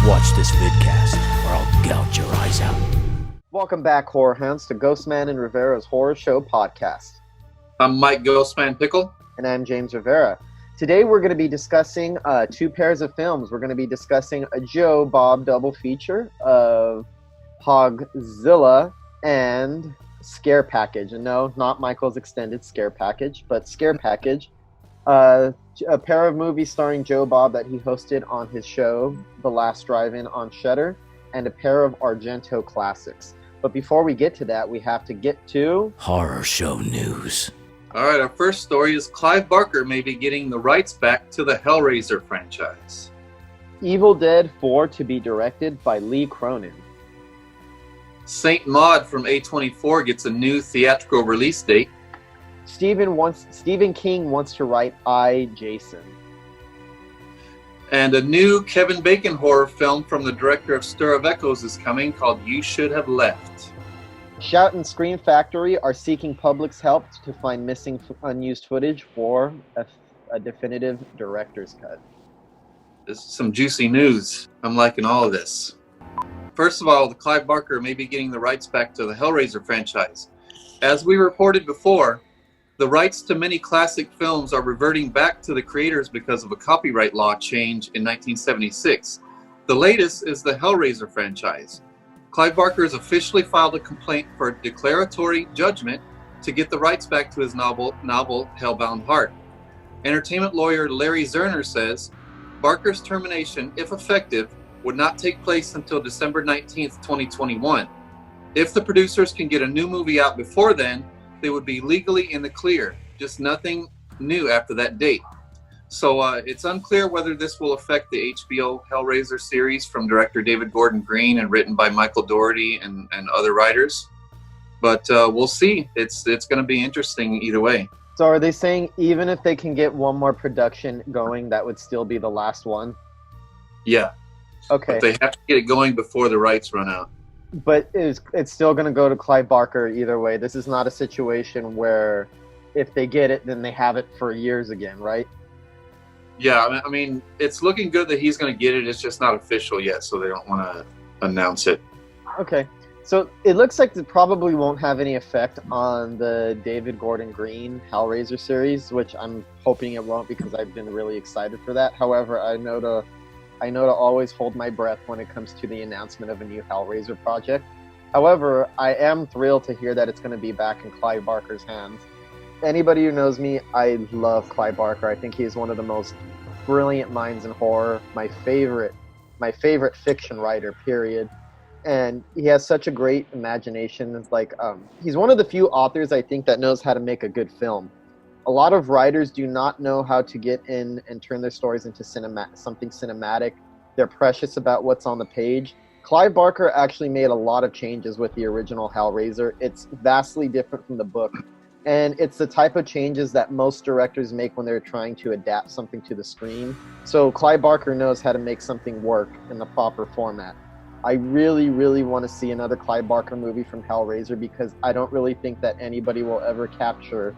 Watch this vidcast, or I'll gouge your eyes out. Welcome back, horror hounds, to Ghostman and Rivera's Horror Show podcast. I'm Mike Ghostman Pickle. And I'm James Rivera. Today we're going to be discussing two pairs of films. We're going to be discussing a JOE Bob double feature of Hogzilla and Scare Package. And no, not Michael's extended Scare Package, but Scare Package. A pair of movies starring JOE Bob that he hosted on his show, The Last Drive-In on Shudder, and a pair of Argento classics. But before we get to that, we have to get to... Horror Show News. All right, our first story is Clive Barker may be getting the rights back to the Hellraiser franchise. Evil Dead 4 to be directed by Lee Cronin. Saint Maud from A24 gets a new theatrical release date. Stephen King wants to write I, Jason. And a new Kevin Bacon horror film from the director of Stir of Echoes is coming called You Should Have Left. Shout and Scream Factory are seeking public's help to find missing unused footage for a definitive director's cut. This is some juicy news. I'm liking all of this. First of all, Clive Barker may be getting the rights back to the Hellraiser franchise. As we reported before, the rights to many classic films are reverting back to the creators because of a copyright law change in 1976. The latest is the Hellraiser franchise. Clive Barker has officially filed a complaint for a declaratory judgment to get the rights back to his novel Hellbound Heart. Entertainment lawyer Larry Zerner says Barker's termination, if effective, would not take place until December 19th, 2021. If the producers can get a new movie out before then, they would be legally in the clear, just nothing new after that date. So it's unclear whether this will affect the HBO Hellraiser series from director David Gordon Green and written by Michael Dougherty and other writers. But we'll see. It's going to be interesting either way. So are they saying even if they can get one more production going, that would still be the last one? Yeah. Okay. But they have to get it going before the rights run out. But it's still going to go to Clive Barker either way. This is not a situation where if they get it, then they have it for years again, right? Yeah, I mean, it's looking good that he's going to get it. It's just not official yet, so they don't want to announce it. Okay. So it looks like it probably won't have any effect on the David Gordon Green Hellraiser series, which I'm hoping it won't because I've been really excited for that. However, I know to always hold my breath when it comes to the announcement of a new Hellraiser project. However, I am thrilled to hear that it's going to be back in Clive Barker's hands. Anybody who knows me, I love Clive Barker. I think he's one of the most brilliant minds in horror. My favorite fiction writer, period. And he has such a great imagination. It's like he's one of the few authors I think that knows how to make a good film. A lot of writers do not know how to get in and turn their stories into something cinematic. They're precious about what's on the page. Clive Barker actually made a lot of changes with the original Hellraiser. It's vastly different from the book. And it's the type of changes that most directors make when they're trying to adapt something to the screen. So Clive Barker knows how to make something work in the proper format. I really, really want to see another Clive Barker movie from Hellraiser because I don't really think that anybody will ever capture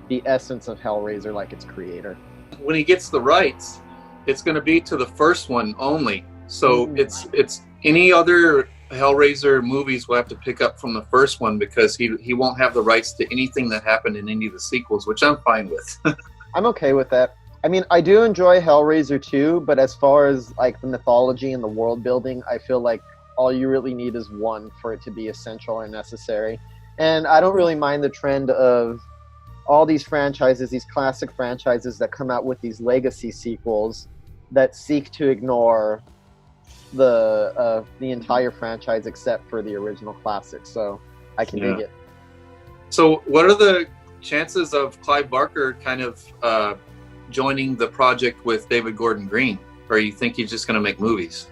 the essence of Hellraiser like its creator. When he gets the rights, it's going to be to the first one only. So it's any other Hellraiser movies will have to pick up from the first one because he won't have the rights to anything that happened in any of the sequels, which I'm fine with. I'm okay with that. I mean, I do enjoy Hellraiser 2, but as far as like the mythology and the world building, I feel like all you really need is one for it to be essential or necessary. And I don't really mind the trend of all these franchises, these classic franchises that come out with these legacy sequels that seek to ignore the entire franchise except for the original classic. So I can dig it. So what are the chances of Clive Barker kind of joining the project with David Gordon Green? Or you think he's just going to make movies?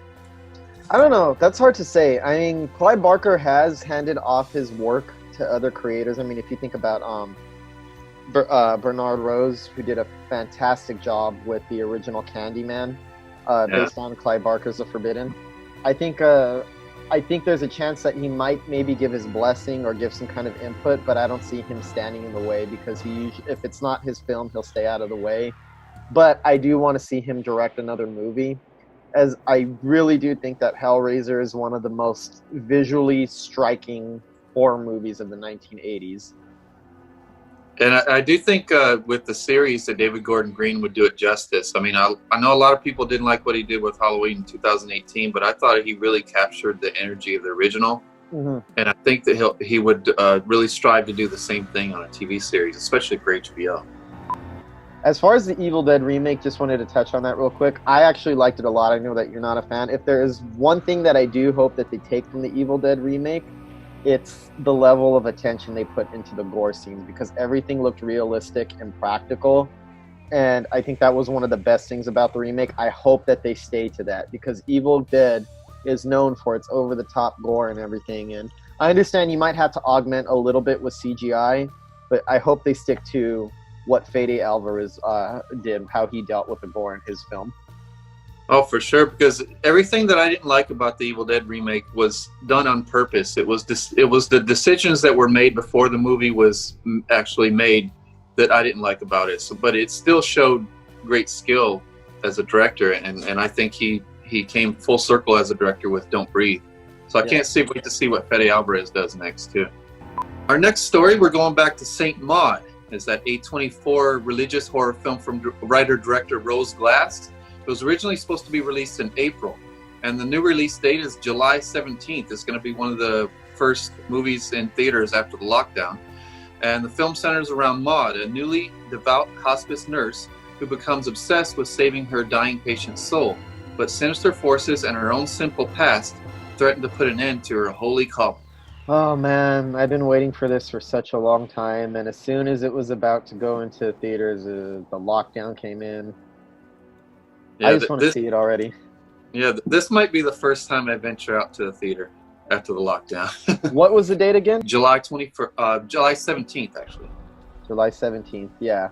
I don't know. That's hard to say. I mean, Clive Barker has handed off his work to other creators. I mean, if you think about Bernard Rose, who did a fantastic job with the original Candyman, based on Clive Barker's The Forbidden. I think there's a chance that he might maybe give his blessing or give some kind of input, but I don't see him standing in the way because if it's not his film, he'll stay out of the way. But I do want to see him direct another movie. as I really do think that Hellraiser is one of the most visually striking horror movies of the 1980s. And I do think with the series that David Gordon Green would do it justice. I mean, I know a lot of people didn't like what he did with Halloween in 2018, but I thought he really captured the energy of the original. Mm-hmm. And I think that he would really strive to do the same thing on a TV series, especially for HBO. As far as the Evil Dead remake, just wanted to touch on that real quick. I actually liked it a lot. I know that you're not a fan. If there is one thing that I do hope that they take from the Evil Dead remake, it's the level of attention they put into the gore scenes, because everything looked realistic and practical. And I think that was one of the best things about the remake. I hope that they stay to that, because Evil Dead is known for its over-the-top gore and everything. And I understand you might have to augment a little bit with CGI, but I hope they stick to what Fede Alvarez did, how he dealt with the gore in his film. Oh, for sure, because everything that I didn't like about the Evil Dead remake was done on purpose. It was the decisions that were made before the movie was actually made that I didn't like about it. So, but it still showed great skill as a director, and I think he came full circle as a director with Don't Breathe. So I can't wait to see what Fede Alvarez does next too. Our next story, we're going back to Saint Maud. Is that A24 religious horror film from writer-director Rose Glass. It was originally supposed to be released in April, and the new release date is July 17th. It's going to be one of the first movies in theaters after the lockdown. And the film centers around Maud, a newly devout hospice nurse who becomes obsessed with saving her dying patient's soul. But sinister forces and her own simple past threaten to put an end to her holy calling. Oh man, I've been waiting for this for such a long time, and as soon as it was about to go into theaters, the lockdown came in. Yeah, I just want to see it already. Yeah, this might be the first time I venture out to the theater after the lockdown. What was the date again? July 17th, actually. July 17th, yeah.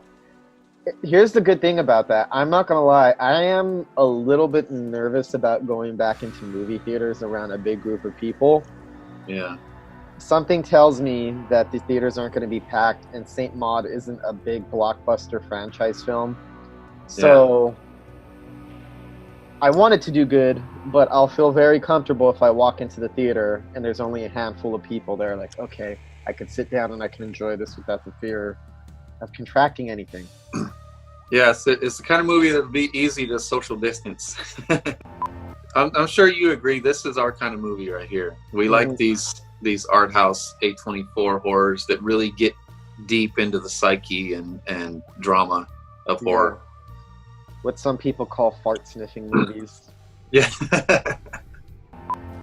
Here's the good thing about that. I'm not going to lie. I am a little bit nervous about going back into movie theaters around a big group of people. Yeah. Something tells me that the theaters aren't going to be packed, and Saint Maud isn't a big blockbuster franchise film. So I want it to do good, but I'll feel very comfortable if I walk into the theater and there's only a handful of people there. Like, okay, I can sit down and I can enjoy this without the fear of contracting anything. Yes, it's the kind of movie that would be easy to social distance. I'm sure you agree. This is our kind of movie right here. We like these art house A24 horrors that really get deep into the psyche and drama of horror. What some people call fart sniffing movies. Yeah.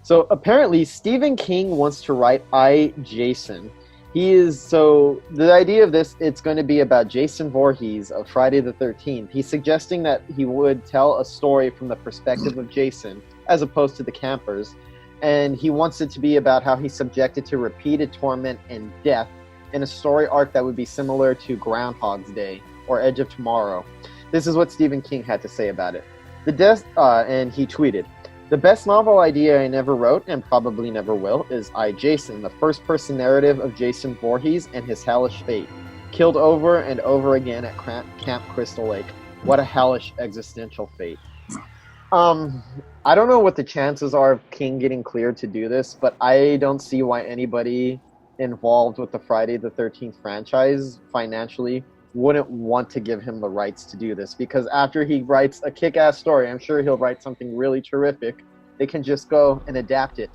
So apparently Stephen King wants to write I, Jason. The idea of this, it's going to be about Jason Voorhees of Friday the 13th. He's suggesting that he would tell a story from the perspective of Jason, as opposed to the campers. And he wants it to be about how he's subjected to repeated torment and death in a story arc that would be similar to Groundhog's Day or Edge of Tomorrow. This is what Stephen King had to say about it. And he tweeted, "The best novel idea I never wrote, and probably never will, is I, Jason, the first-person narrative of Jason Voorhees and his hellish fate. Killed over and over again at Camp Crystal Lake. What a hellish existential fate." I don't know what the chances are of King getting cleared to do this, but I don't see why anybody involved with the Friday the 13th franchise financially wouldn't want to give him the rights to do this, because after he writes a kick-ass story, I'm sure he'll write something really terrific. They can just go and adapt it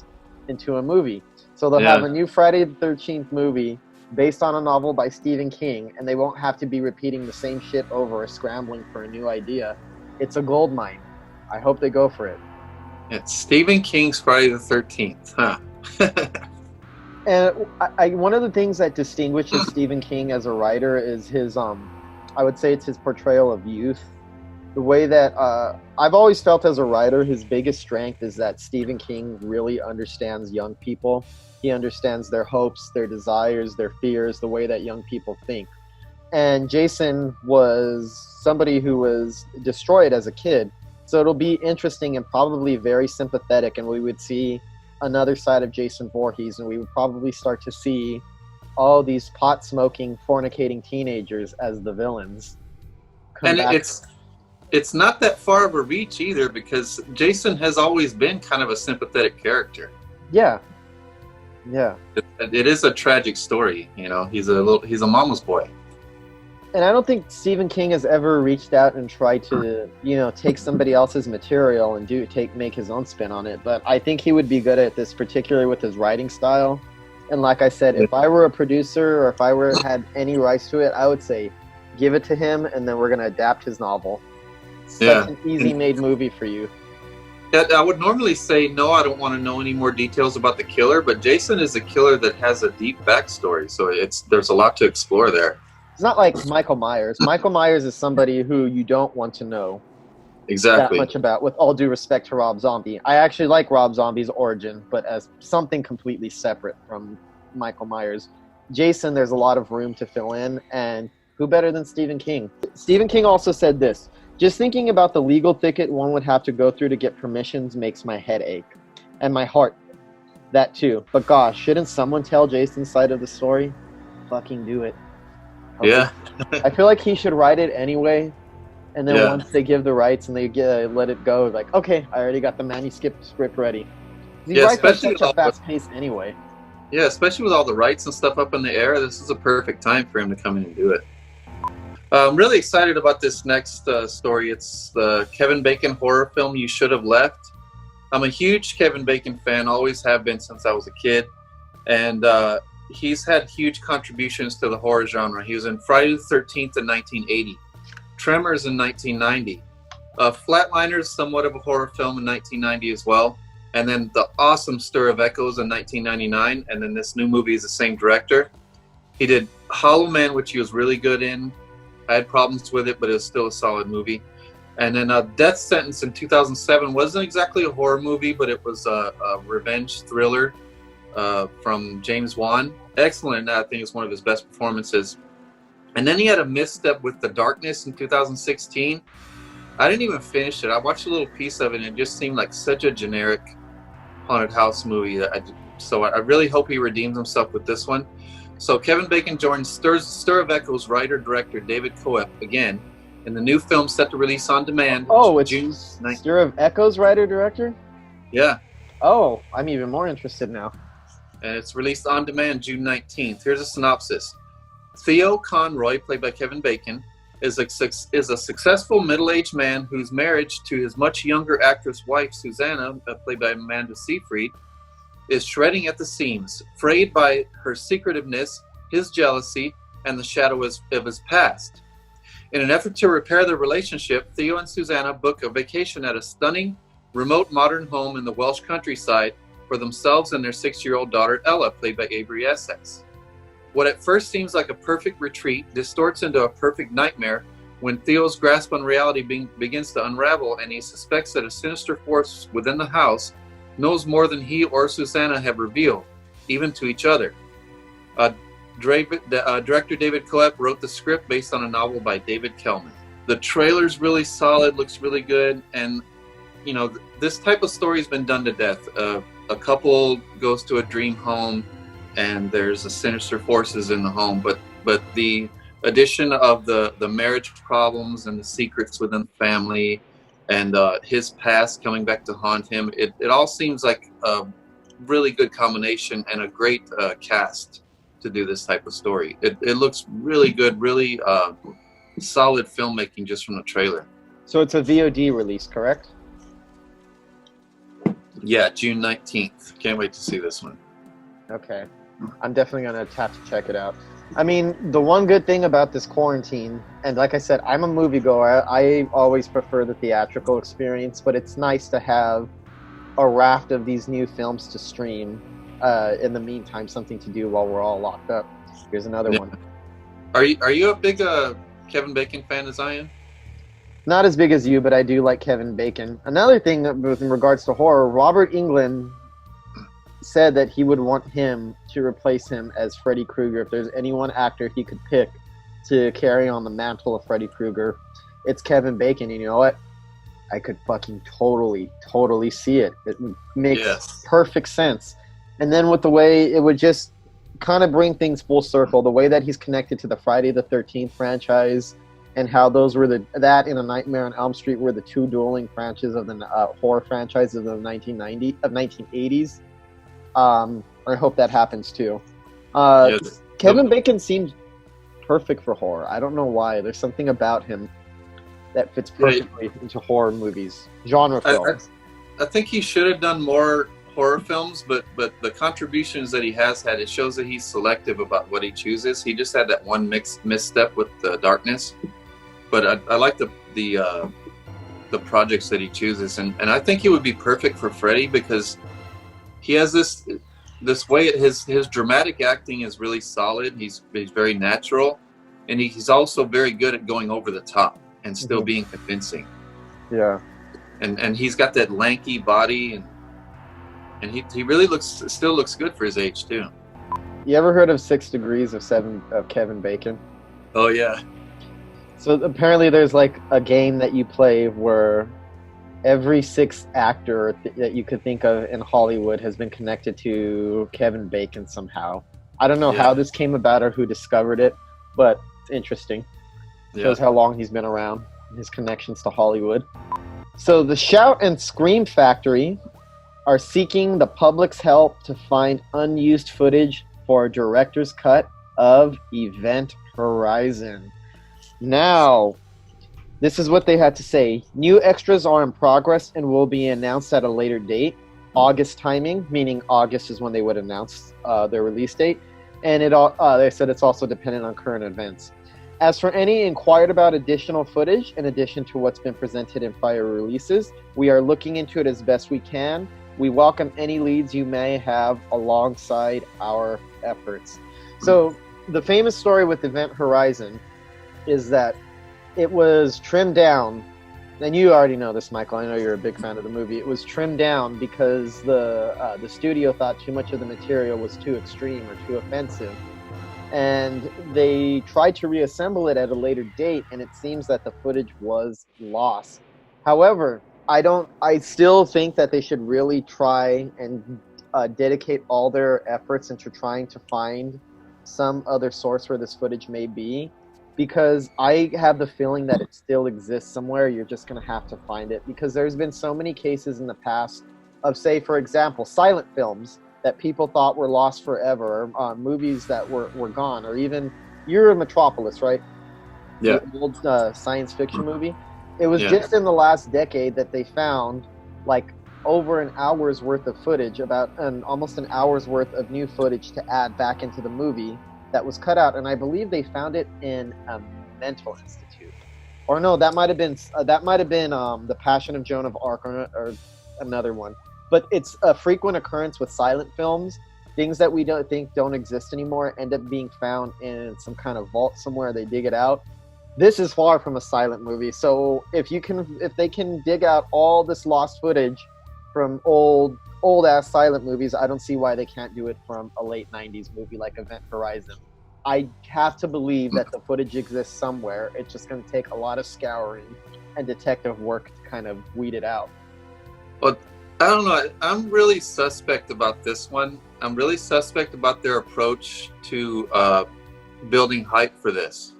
into a movie. So they'll have a new Friday the 13th movie based on a novel by Stephen King, and they won't have to be repeating the same shit over or scrambling for a new idea. It's a goldmine. I hope they go for it. It's Stephen King's Friday the 13th, huh? And one of the things that distinguishes Stephen King as a writer is his, I would say it's his portrayal of youth. The way that, I've always felt as a writer, his biggest strength is that Stephen King really understands young people. He understands their hopes, their desires, their fears, the way that young people think. And Jason was somebody who was destroyed as a kid. So it'll be interesting and probably very sympathetic, and we would see another side of Jason Voorhees, and we would probably start to see all these pot-smoking, fornicating teenagers as the villains. it's not that far of a reach either, because Jason has always been kind of a sympathetic character. Yeah. It is a tragic story, you know. He's a mama's boy. And I don't think Stephen King has ever reached out and tried to, take somebody else's material and make his own spin on it. But I think he would be good at this, particularly with his writing style. And like I said, if I were a producer or if I had any rights to it, I would say, give it to him, and then we're going to adapt his novel. Such an easy-made movie for you. I would normally say, no, I don't want to know any more details about the killer, but Jason is a killer that has a deep backstory, so there's a lot to explore there. It's not like Michael Myers. Michael Myers is somebody who you don't want to know that much about, with all due respect to Rob Zombie. I actually like Rob Zombie's origin, but as something completely separate from Michael Myers. Jason, there's a lot of room to fill in, and who better than Stephen King? Stephen King also said this: just thinking about the legal thicket one would have to go through to get permissions makes my head ache. And my heart. That too. But gosh, shouldn't someone tell Jason's side of the story? Fucking do it. Okay. Yeah. I feel like he should write it anyway. And then once they give the rights and they let it go, like, okay, I already got the manuscript ready. He writes at such a fast pace anyway. Yeah, especially with all the rights and stuff up in the air, this is a perfect time for him to come in and do it. I'm really excited about this next story. It's the Kevin Bacon horror film, You Should Have Left. I'm a huge Kevin Bacon fan, always have been since I was a kid. And he's had huge contributions to the horror genre. He was in Friday the 13th in 1980, Tremors in 1990, Flatliners, somewhat of a horror film in 1990 as well, and then the awesome Stir of Echoes in 1999, and then this new movie is the same director. He did Hollow Man, which he was really good in. I had problems with it, but it was still a solid movie. And then Death Sentence in 2007 wasn't exactly a horror movie, but it was a revenge thriller from James Wan. Excellent. I think it's one of his best performances. And then he had a misstep with The Darkness in 2016. I didn't even finish it. I watched a little piece of it, and it just seemed like such a generic haunted house movie. So I really hope he redeems himself with this one. So Kevin Bacon joined Stir of Echoes writer-director David Coep again in the new film set to release on demand. Oh, it's June 19th. Stir of Echoes writer-director? Yeah. Oh, I'm even more interested now. And it's released on demand June 19th. Here's a synopsis. Theo Conroy, played by Kevin Bacon, is a successful middle-aged man whose marriage to his much younger actress wife, Susanna, played by Amanda Seyfried, is shredding at the seams, frayed by her secretiveness, his jealousy, and the shadow of his past. In an effort to repair their relationship, Theo and Susanna book a vacation at a stunning, remote modern home in the Welsh countryside for themselves and their 6-year-old daughter, Ella, played by Avery Essex. What at first seems like a perfect retreat distorts into a perfect nightmare when Theo's grasp on reality begins to unravel, and he suspects that a sinister force within the house knows more than he or Susanna have revealed, even to each other. Director David Coep wrote the script based on a novel by David Kellman. The trailer's really solid, looks really good, and you know, this type of story has been done to death. A couple goes to a dream home, and there's a sinister forces in the home, but the addition of the marriage problems and the secrets within the family and his past coming back to haunt him, it all seems like a really good combination and a great cast to do this type of story. It looks really good, really solid filmmaking just from the trailer. So it's a VOD release, correct? Yeah, June 19th. Can't wait to see this one. Okay. I'm definitely going to have to check it out. I mean, the one good thing about this quarantine, and like I said, I'm a moviegoer. I always prefer the theatrical experience, but it's nice to have a raft of these new films to stream. In the meantime, something to do while we're all locked up. Here's another one. Are you a big Kevin Bacon fan as I am? Not as big as you, but I do like Kevin Bacon. Another thing with in regards to horror, Robert Englund said that he would want him to replace him as Freddy Krueger. If there's any one actor he could pick to carry on the mantle of Freddy Krueger, it's Kevin Bacon. And you know what? I could fucking totally see it. It makes perfect sense. And then with the way it would just kind of bring things full circle, the way that he's connected to the Friday the 13th franchise, and how those were that in A Nightmare on Elm Street were the two dueling franchises of the horror franchises of the 1980s. I hope that happens too. Yes. Kevin Bacon seems perfect for horror. I don't know why. There's something about him that fits perfectly into horror movies, genre films. I think he should have done more horror films, but the contributions that he has had, it shows that he's selective about what he chooses. He just had that one misstep with the Darkness, but I like the projects that he chooses, and I think he would be perfect for Freddy because he has this way. His dramatic acting is really solid. He's very natural, and he's also very good at going over the top and still being convincing. Yeah, and he's got that lanky body, and he really still looks good for his age too. You ever heard of 6 Degrees of Kevin Bacon? Oh yeah. So apparently there's like a game that you play where every sixth actor that you could think of in Hollywood has been connected to Kevin Bacon somehow. I don't know how this came about or who discovered it, but it's interesting. Shows how long he's been around, his connections to Hollywood. So the Shout and Scream Factory are seeking the public's help to find unused footage for a director's cut of Event Horizon. Now, this is what they had to say. New extras are in progress and will be announced at a later date. August timing, meaning August is when they would announce their release date. And they said it's also dependent on current events. As for any inquired about additional footage, in addition to what's been presented in prior releases, we are looking into it as best we can. We welcome any leads you may have alongside our efforts. So the famous story with Event Horizon is that it was trimmed down, and you already know this, Michael. I know you're a big fan of the movie. It was trimmed down because the studio thought too much of the material was too extreme or too offensive, and they tried to reassemble it at a later date, and it seems that the footage was lost. However, I still think that they should really try and dedicate all their efforts into trying to find some other source where this footage may be, because I have the feeling that it still exists somewhere. You're just going to have to find it, because there's been so many cases in the past of, say, for example, silent films that people thought were lost forever, movies that were gone, or even, you're in Metropolis, right? Yeah. The old science fiction movie. It was just in the last decade that they found like over an hour's worth of footage, almost an hour's worth of new footage to add back into the movie that was cut out, and I believe they found it in a mental institute. Or no, that might have been The Passion of Joan of Arc or another one. But it's a frequent occurrence with silent films. Things that we don't exist anymore end up being found in some kind of vault somewhere. They dig it out. This is far from a silent movie, so if they can dig out all this lost footage from old ass silent movies, I don't see why they can't do it from a late 90s movie like Event Horizon. I have to believe that the footage exists somewhere. It's just going to take a lot of scouring and detective work to kind of weed it out. Well, I don't know. I'm really suspect about this one. I'm really suspect about their approach to building hype for this.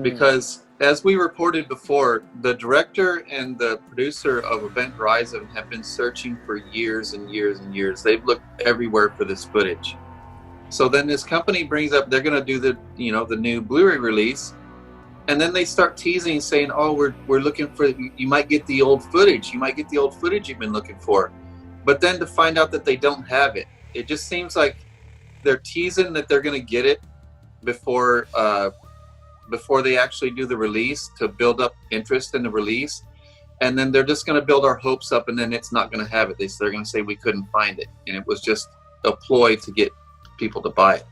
Because as we reported before, the director and the producer of Event Horizon have been searching for years and years and years. They've looked everywhere for this footage. So then this company brings up, they're going to do the new Blu-ray release, and then they start teasing, saying, "Oh, we're looking for, you might get the old footage. You might get the old footage you've been looking for." But then to find out that they don't have it, it just seems like they're teasing that they're going to get it before they actually do the release, to build up interest in the release. And then they're just going to build our hopes up, and then it's not going to have it. They're going to say we couldn't find it, and it was just a ploy to get people to buy it,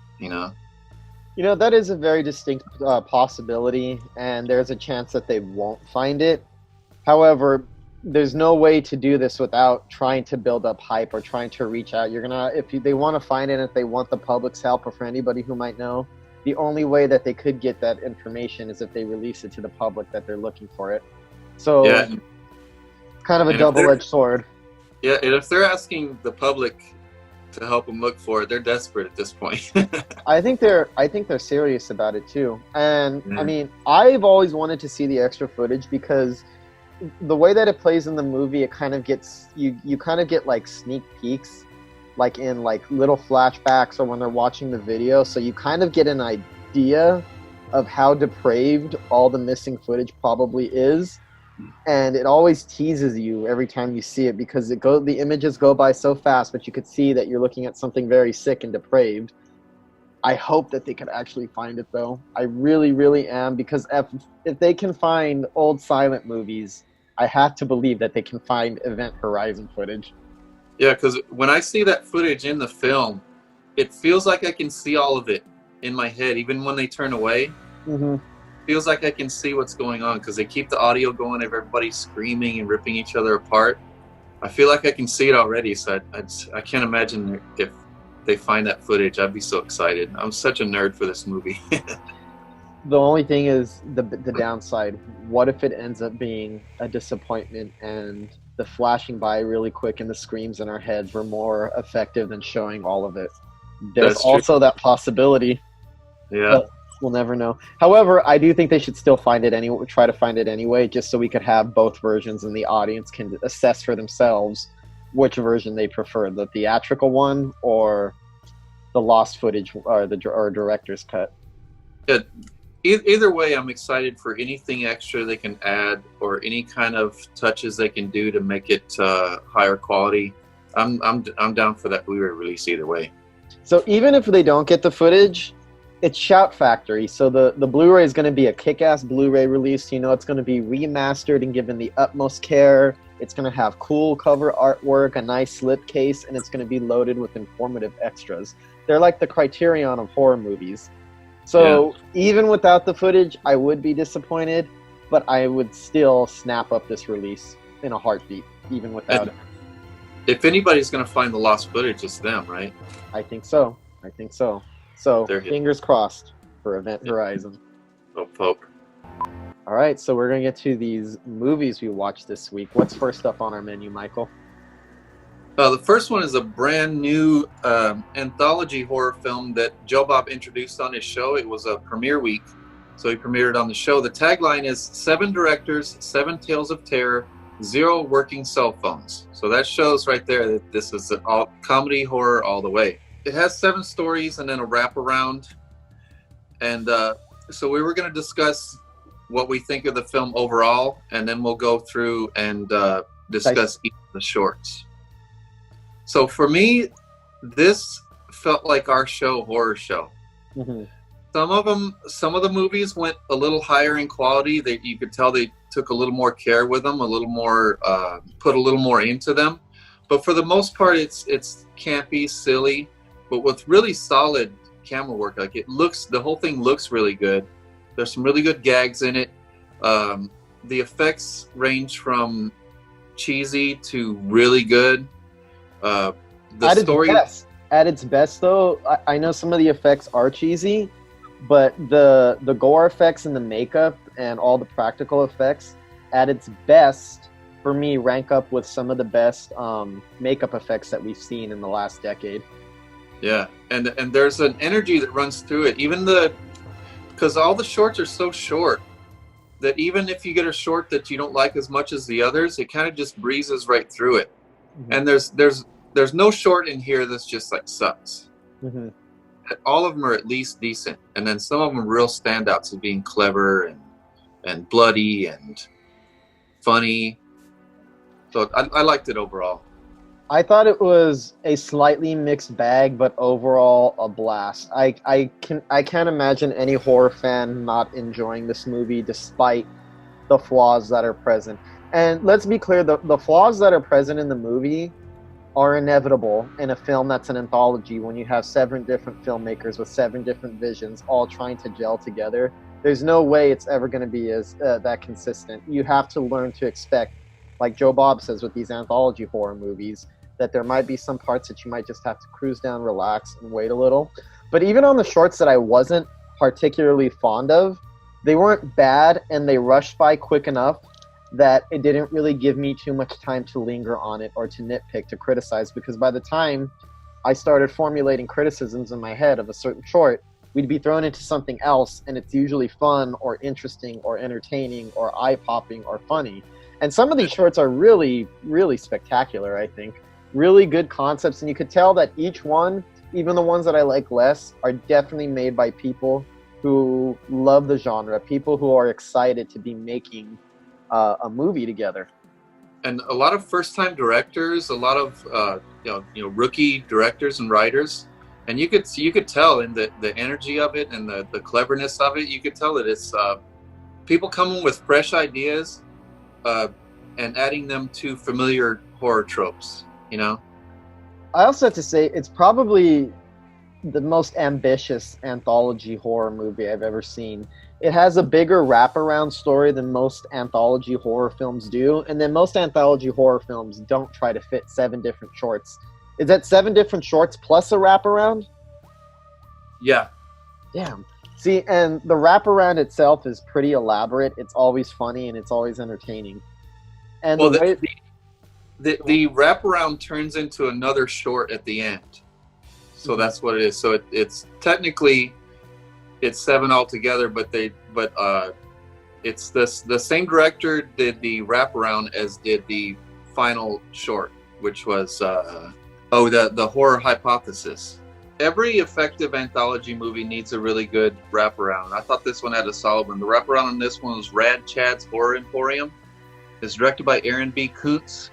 that is a very distinct possibility, and there's a chance that they won't find it. However, there's no way to do this without trying to build up hype or trying to reach out. They want to find it, if they want the public's help, or for anybody who might know, the only way that they could get that information is if they release it to the public that they're looking for it. So, kind of a double-edged sword. Yeah, and if they're asking the public to help them look for it. They're desperate at this point. I think they're serious about it too. And Yeah. I mean, I've always wanted to see the extra footage because the way that it plays in the movie, it kind of gets you kind of get like sneak peeks, like in like little flashbacks or when they're watching the video. So you kind of get an idea of how depraved all the missing footage probably is. And it always teases you every time you see it because the images go by so fast, but you could see that you're looking at something very sick and depraved. I hope that they could actually find it, though. I really, really am, because if they can find old silent movies, I have to believe that they can find Event Horizon footage. Yeah, because when I see that footage in the film, it feels like I can see all of it in my head, even when they turn away. Mm-hmm. Feels like I can see what's going on because they keep the audio going of everybody screaming and ripping each other apart. I feel like I can see it already, so I can't imagine if they find that footage. I'd be so excited. I'm such a nerd for this movie. The only thing is the downside. What if it ends up being a disappointment and the flashing by really quick and the screams in our heads were more effective than showing all of it? There's also that possibility. Yeah. But we'll never know. However, I do think they should still find it anyway. Try to find it anyway, just so we could have both versions and the audience can assess for themselves which version they prefer, the theatrical one or the lost footage or the director's cut. Yeah. Either way, I'm excited for anything extra they can add or any kind of touches they can do to make it higher quality. I'm down for that Blu-ray release either way. So even if they don't get the footage, it's Shout Factory, so the Blu-ray is going to be a kick-ass Blu-ray release. You know, it's going to be remastered and given the utmost care. It's going to have cool cover artwork, a nice slip case, and it's going to be loaded with informative extras. They're like the Criterion of horror movies. So even without the footage, I would be disappointed, but I would still snap up this release in a heartbeat, even without it. If anybody's going to find the lost footage, it's them, right? I think so. So, They're good. fingers crossed for Event Horizon. Hope. All right, so we're going to get to these movies we watched this week. What's first up on our menu, Michael? The first one is a brand new anthology horror film that Joe Bob introduced on his show. It was a premiere week, so he premiered it on the show. The tagline is 7 directors, 7 tales of terror, 0 working cell phones. So that shows right there that this is all comedy horror all the way. It has 7 stories and then a wraparound. And so we were going to discuss what we think of the film overall, and then we'll go through and discuss each of the shorts. So for me, this felt like our horror show. Mm-hmm. Some of the movies went a little higher in quality. You could tell they took a little more care with them, a little more, put a little more into them. But for the most part, it's campy, silly, but with really solid camera work. Like the whole thing looks really good. There's some really good gags in it. The effects range from cheesy to really good. The story at its best, though, I know some of the effects are cheesy, but the gore effects and the makeup and all the practical effects, at its best, for me, rank up with some of the best makeup effects that we've seen in the last decade. Yeah, and there's an energy that runs through it. Because all the shorts are so short that even if you get a short that you don't like as much as the others, it kind of just breezes right through it. Mm-hmm. And there's no short in here that's just like sucks. Mm-hmm. All of them are at least decent, and then some of them are real standouts of being clever and bloody and funny. So I liked it overall. I thought it was a slightly mixed bag, but overall a blast. I can't imagine any horror fan not enjoying this movie despite the flaws that are present. And let's be clear, the flaws that are present in the movie are inevitable in a film that's an anthology when you have 7 different filmmakers with 7 different visions all trying to gel together. There's no way it's ever going to be as that consistent. You have to learn to expect, like Joe Bob says with these anthology horror movies, that there might be some parts that you might just have to cruise down, relax, and wait a little. But even on the shorts that I wasn't particularly fond of, they weren't bad, and they rushed by quick enough that it didn't really give me too much time to linger on it or to nitpick, to criticize, because by the time I started formulating criticisms in my head of a certain short, we'd be thrown into something else, and it's usually fun or interesting or entertaining or eye-popping or funny. And some of these shorts are really, really spectacular, I think. Really good concepts, and you could tell that each one, even the ones that I like less, are definitely made by people who love the genre, people who are excited to be making a movie together. And a lot of first-time directors, a lot of rookie directors and writers, and you could tell in the energy of it and the cleverness of it. You could tell that it's people coming with fresh ideas and adding them to familiar horror tropes. You know. I also have to say it's probably the most ambitious anthology horror movie I've ever seen. It has a bigger wraparound story than most anthology horror films do, and then most anthology horror films don't try to fit 7 different shorts. Is that 7 different shorts plus a wraparound? Yeah. Damn. See, and the wraparound itself is pretty elaborate. It's always funny and it's always entertaining. And well, the wraparound turns into another short at the end. So that's what it is. So it's technically it's 7 altogether, but it's the same director did the wraparound as did the final short, which was the horror hypothesis. Every effective anthology movie needs a really good wraparound. I thought this one had a solid one. The wraparound on this one was Rad Chad's Horror Emporium. It's directed by Aaron B. Koontz.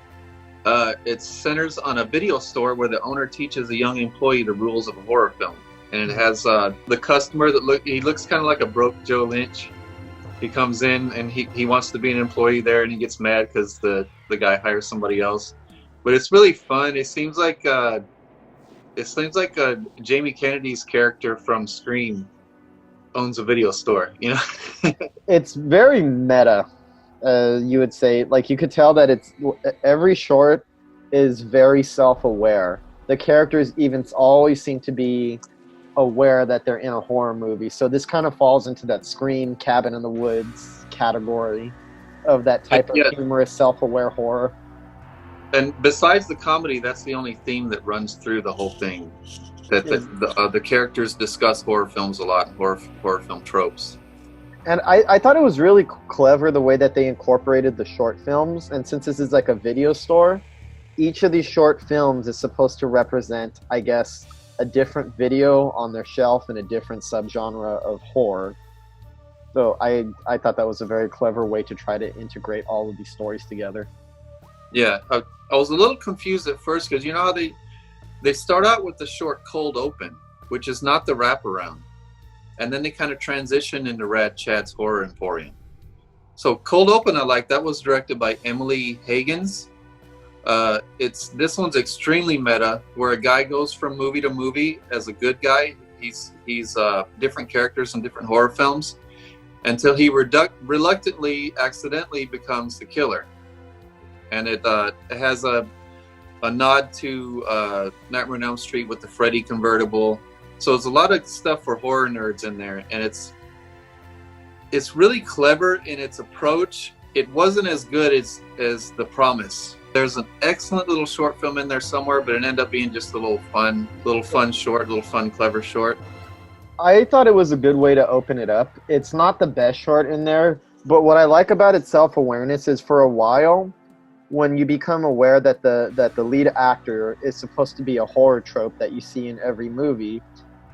It centers on a video store where the owner teaches a young employee the rules of a horror film. And it has the customer that he looks kind of like a broke Joe Lynch. He comes in and he wants to be an employee there, and he gets mad because the guy hires somebody else. But it's really fun. It seems like Jamie Kennedy's character from Scream owns a video store. You know, it's very meta. You would say, like, you could tell that every short is very self-aware. The characters even always seem to be aware that they're in a horror movie. So this kind of falls into that Scream, Cabin in the Woods category of that type of humorous, self-aware horror. And besides the comedy, that's the only theme that runs through the whole thing. That the characters discuss horror films a lot, and horror film tropes. And I thought it was really clever the way that they incorporated the short films. And since this is like a video store, each of these short films is supposed to represent, I guess, a different video on their shelf and a different subgenre of horror. So I thought that was a very clever way to try to integrate all of these stories together. Yeah, I was a little confused at first because you know how they start out with the short Cold Open, which is not the wraparound. And then they kind of transition into Rad Chad's Horror Emporium. So Cold Open, that was directed by Emily Higgins. This one's extremely meta, where a guy goes from movie to movie as a good guy. He's different characters in different horror films until he reluctantly, accidentally becomes the killer. And it has a nod to Nightmare on Elm Street with the Freddy convertible. So there's a lot of stuff for horror nerds in there, and it's really clever in its approach. It wasn't as good as The Promise. There's an excellent little short film in there somewhere, but it ended up being just a little fun short, clever short. I thought it was a good way to open it up. It's not the best short in there, but what I like about its self-awareness is for a while, when you become aware that the lead actor is supposed to be a horror trope that you see in every movie,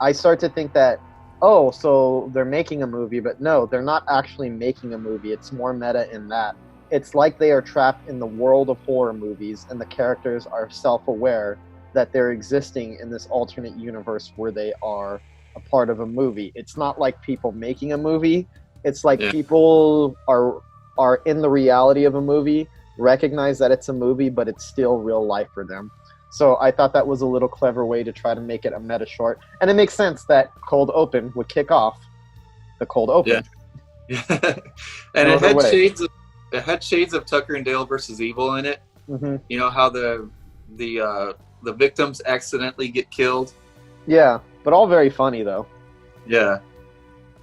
I start to think that, oh, so they're making a movie, but no, they're not actually making a movie. It's more meta in that. It's like they are trapped in the world of horror movies, and the characters are self-aware that they're existing in this alternate universe where they are a part of a movie. It's not like people making a movie. It's like people are in the reality of a movie, recognize that it's a movie, but it's still real life for them. So I thought that was a little clever way to try to make it a meta short. And it makes sense that Cold Open would kick off the Cold Open. Yeah. And it had shades of Tucker and Dale versus Evil in it. Mm-hmm. You know how the victims accidentally get killed. Yeah, but all very funny though. Yeah.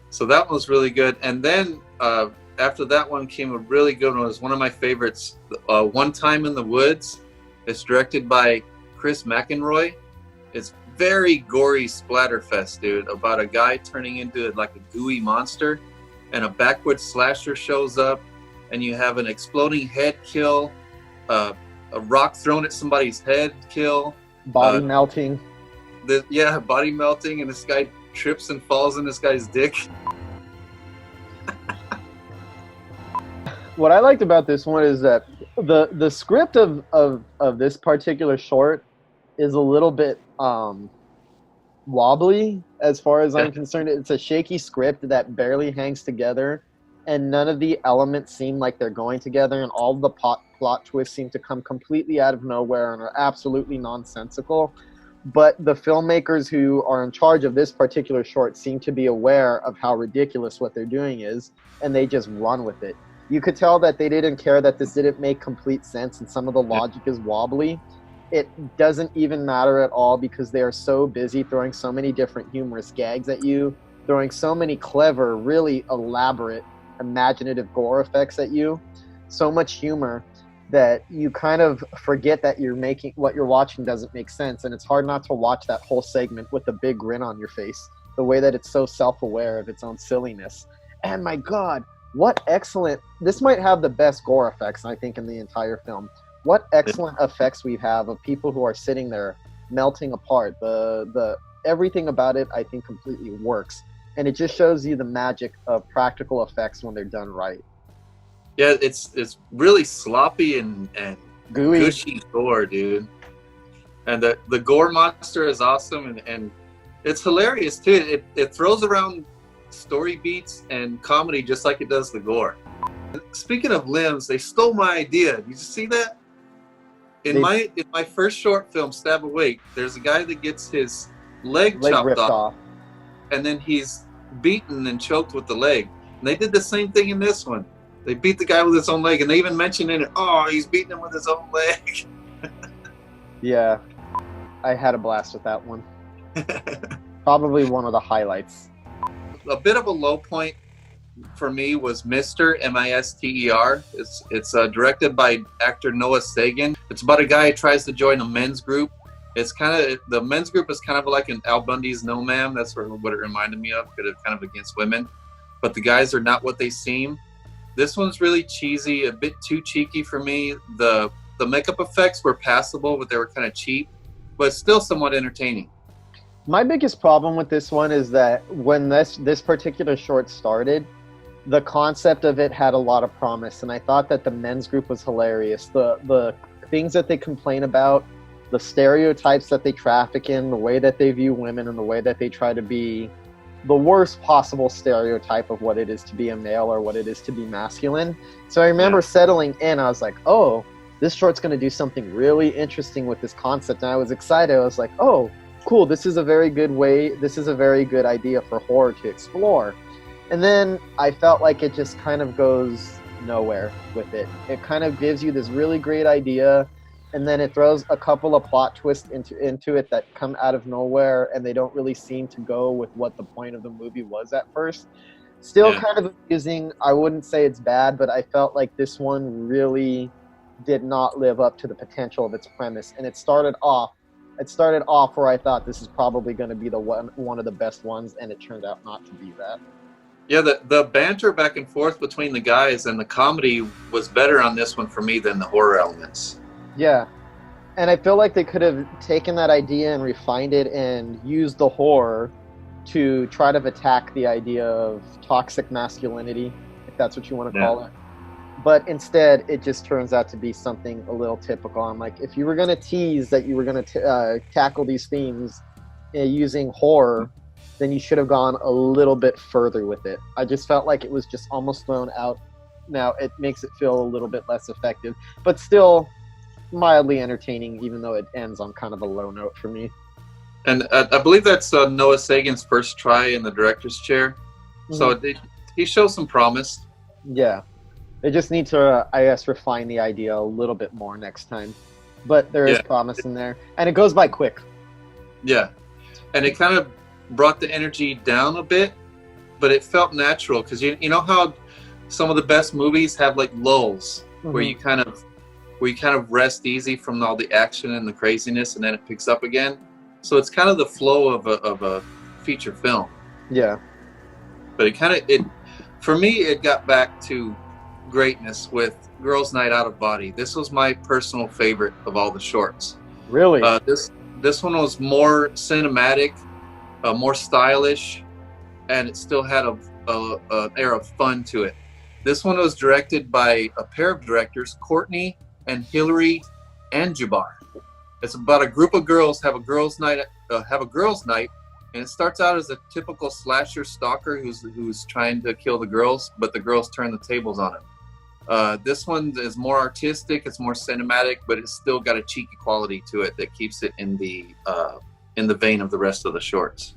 So that one was really good. And then after that one came a really good one. It was one of my favorites. One Time in the Woods. It's directed by Chris McEnroy. It's very gory splatterfest, dude, about a guy turning into like a gooey monster, and a backwoods slasher shows up, and you have an exploding head kill, a rock thrown at somebody's head kill, Body melting. Body melting, and this guy trips and falls in this guy's dick. What I liked about this one is that the script of this particular short is a little bit wobbly as far as I'm concerned. It's a shaky script that barely hangs together, and none of the elements seem like they're going together, and all the plot twists seem to come completely out of nowhere and are absolutely nonsensical. But the filmmakers who are in charge of this particular short seem to be aware of how ridiculous what they're doing is, and they just run with it. You could tell that they didn't care that this didn't make complete sense and some of the logic is wobbly. It doesn't even matter at all because they are so busy throwing so many different humorous gags at you, throwing so many clever, really elaborate, imaginative gore effects at you, so much humor that you kind of forget that what you're watching doesn't make sense, and it's hard not to watch that whole segment with a big grin on your face, the way that it's so self-aware of its own silliness. And my God, what excellent, this might have the best gore effects, I think, in the entire film. What excellent effects we have of people who are sitting there melting apart. The everything about it, I think, completely works. And it just shows you the magic of practical effects when they're done right. Yeah, it's really sloppy and Gooey. Gushy gore, dude. And the gore monster is awesome, and it's hilarious too. It throws around story beats and comedy just like it does the gore. Speaking of limbs, they stole my idea. Did you see that? In my first short film, Stab Awake, there's a guy that gets his leg chopped off, and then he's beaten and choked with the leg. And they did the same thing in this one. They beat the guy with his own leg, and they even mentioned in it, oh, he's beating him with his own leg. Yeah, I had a blast with that one. Probably one of the highlights. A bit of a low point for me was Mr. M-I-S-T-E-R. It's directed by actor Noah Sagan. It's about a guy who tries to join a men's group. It's the men's group is kind of like an Al Bundy's No Ma'am. That's what it reminded me of, because it's kind of against women. But the guys are not what they seem. This one's really cheesy, a bit too cheeky for me. The makeup effects were passable, but they were kind of cheap, but still somewhat entertaining. My biggest problem with this one is that when this particular short started, the concept of it had a lot of promise, and I thought that the men's group was hilarious. The things that they complain about, the stereotypes that they traffic in, the way that they view women, and the way that they try to be the worst possible stereotype of what it is to be a male or what it is to be masculine. So I remember settling in, I was like, oh, this short's going to do something really interesting with this concept, and I was excited. I was like, oh, cool, this is a very good idea for horror to explore. And then I felt like it just kind of goes nowhere with it. It kind of gives you this really great idea, and then it throws a couple of plot twists into it that come out of nowhere, and they don't really seem to go with what the point of the movie was at first. Still kind of amusing. I wouldn't say it's bad, but I felt like this one really did not live up to the potential of its premise. And it started off where I thought this is probably going to be one of the best ones, and it turned out not to be that. Yeah, the banter back and forth between the guys and the comedy was better on this one for me than the horror elements. Yeah, and I feel like they could have taken that idea and refined it and used the horror to try to attack the idea of toxic masculinity, if that's what you want to call it. But instead, it just turns out to be something a little typical. I'm like, if you were going to tease that you were going to tackle these themes using horror, then you should have gone a little bit further with it. I just felt like it was just almost thrown out. Now, it makes it feel a little bit less effective, but still mildly entertaining, even though it ends on kind of a low note for me. And I believe that's Noah Sagan's first try in the director's chair. Mm-hmm. So he shows some promise. Yeah. They just need to, I guess, refine the idea a little bit more next time. But there is promise in there. And it goes by quick. Yeah. And it kind of brought the energy down a bit, but it felt natural. Because you know how some of the best movies have like lulls, where you kind of rest easy from all the action and the craziness, and then it picks up again? So it's kind of the flow of a feature film. Yeah. But for me, it got back to greatness with Girls Night Out of Body. This was my personal favorite of all the shorts. Really? This one was more cinematic, more stylish, and it still had an air of fun to it. This one was directed by a pair of directors, Courtney and Hilary Anjubar. It's about a group of girls have a girls' night, and it starts out as a typical slasher stalker who's trying to kill the girls, but the girls turn the tables on him. This one is more artistic, it's more cinematic, but it's still got a cheeky quality to it that keeps it in the vein of the rest of the shorts.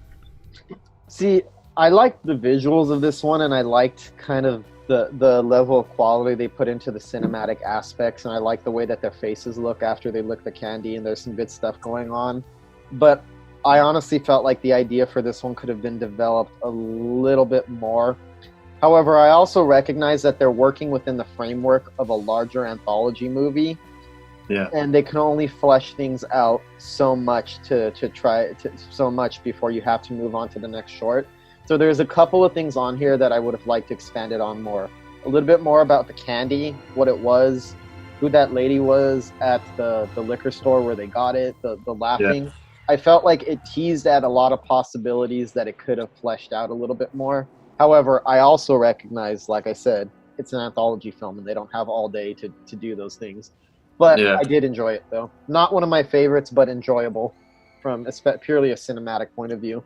See, I liked the visuals of this one, and I liked kind of the level of quality they put into the cinematic aspects, and I like the way that their faces look after they lick the candy, and there's some good stuff going on. But I honestly felt like the idea for this one could have been developed a little bit more. However, I also recognize that they're working within the framework of a larger anthology movie. Yeah. And they can only flesh things out so much so much before you have to move on to the next short. So there's a couple of things on here that I would have liked expanded on more. A little bit more about the candy, what it was, who that lady was at the liquor store where they got it, the laughing. Yeah. I felt like it teased at a lot of possibilities that it could have fleshed out a little bit more. However, I also recognize, like I said, it's an anthology film and they don't have all day to do those things. But yeah. I did enjoy it, though. Not one of my favorites, but enjoyable from purely a cinematic point of view.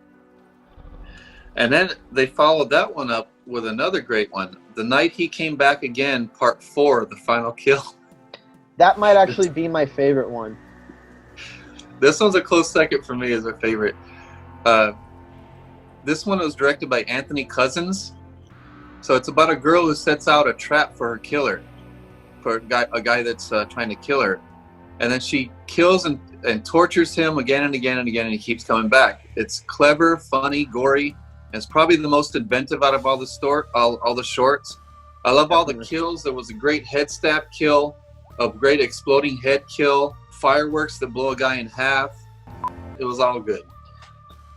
And then they followed that one up with another great one. The Night He Came Back Again, Part 4, The Final Kill. That might actually be my favorite one. This one's a close second for me as a favorite. This one was directed by Anthony Cousins. So it's about a girl who sets out a trap for her killer, for a guy that's trying to kill her. And then she kills and tortures him again and again and again, and he keeps coming back. It's clever, funny, gory. And it's probably the most inventive out of all the shorts. I love all the kills. There was a great head stab kill, a great exploding head kill, fireworks that blow a guy in half. It was all good.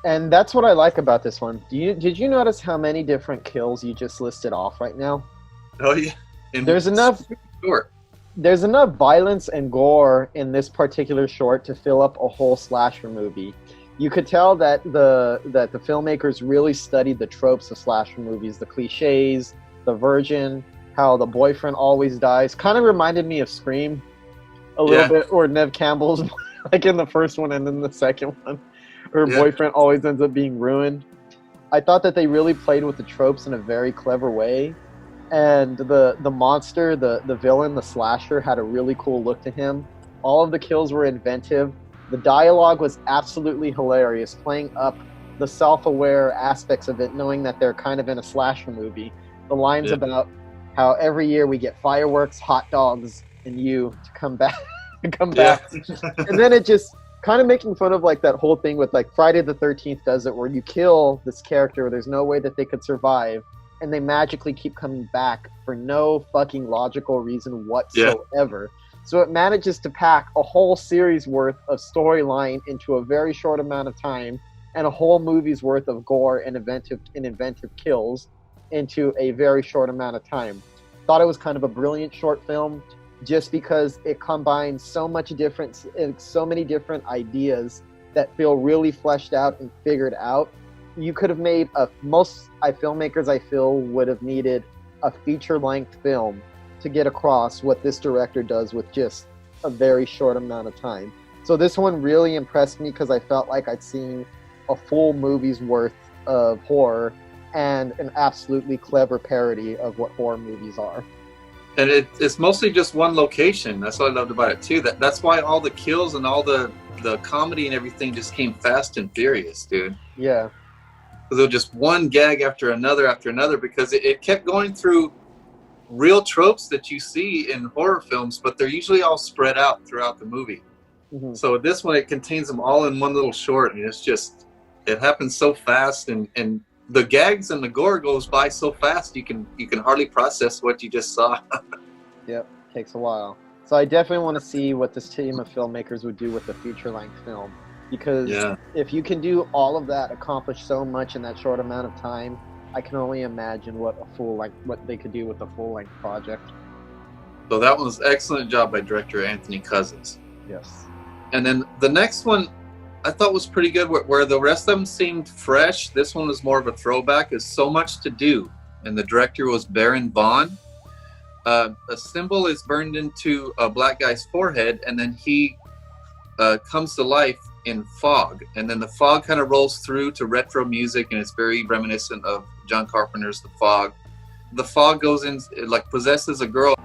And that's what I like about this one. Did you notice how many different kills you just listed off right now? Oh yeah. There's enough violence and gore in this particular short to fill up a whole slasher movie. You could tell that the filmmakers really studied the tropes of slasher movies, the cliches, the virgin, how the boyfriend always dies. Kind of reminded me of Scream a little bit, or Nev Campbell's, like in the first one and then the second one. Her boyfriend always ends up being ruined. I thought that they really played with the tropes in a very clever way. And the monster, the villain, the slasher, had a really cool look to him. All of the kills were inventive. The dialogue was absolutely hilarious, playing up the self-aware aspects of it, knowing that they're kind of in a slasher movie. The lines about how every year we get fireworks, hot dogs, and you to come back. And then it just kind of making fun of like that whole thing with like Friday the 13th does it, where you kill this character, there's no way that they could survive, and they magically keep coming back for no fucking logical reason whatsoever. So it manages to pack a whole series worth of storyline into a very short amount of time, and a whole movie's worth of gore and inventive kills into a very short amount of time. Thought it was kind of a brilliant short film, just because it combines so many different ideas that feel really fleshed out and figured out. You could have made most filmmakers, I feel, would have needed a feature-length film to get across what this director does with just a very short amount of time. So this one really impressed me because I felt like I'd seen a full movie's worth of horror and an absolutely clever parody of what horror movies are. And it's mostly just one location. That's what I loved about it too. That's why all the kills and all the comedy and everything just came fast and furious, dude. Yeah. There was just one gag after another because it kept going through real tropes that you see in horror films, but they're usually all spread out throughout the movie. Mm-hmm. So this one, it contains them all in one little short, and it happens so fast, and the gags and the gore goes by so fast you can hardly process what you just saw. Yep, takes a while. So I definitely want to see what this team of filmmakers would do with a feature-length film. because Yeah. if you can do all of that, accomplish so much in that short amount of time, I can only imagine what they could do with a full-length project. So that was excellent job by director Anthony Cousins. Yes. And then the next one I thought was pretty good, where the rest of them seemed fresh. This one was more of a throwback. There's so much to do. And the director was Baron Vaughn. A symbol is burned into a black guy's forehead, and then he comes to life in fog. And then the fog kind of rolls through to retro music, and it's very reminiscent of John Carpenter's The Fog. The fog goes in, it like possesses a girl.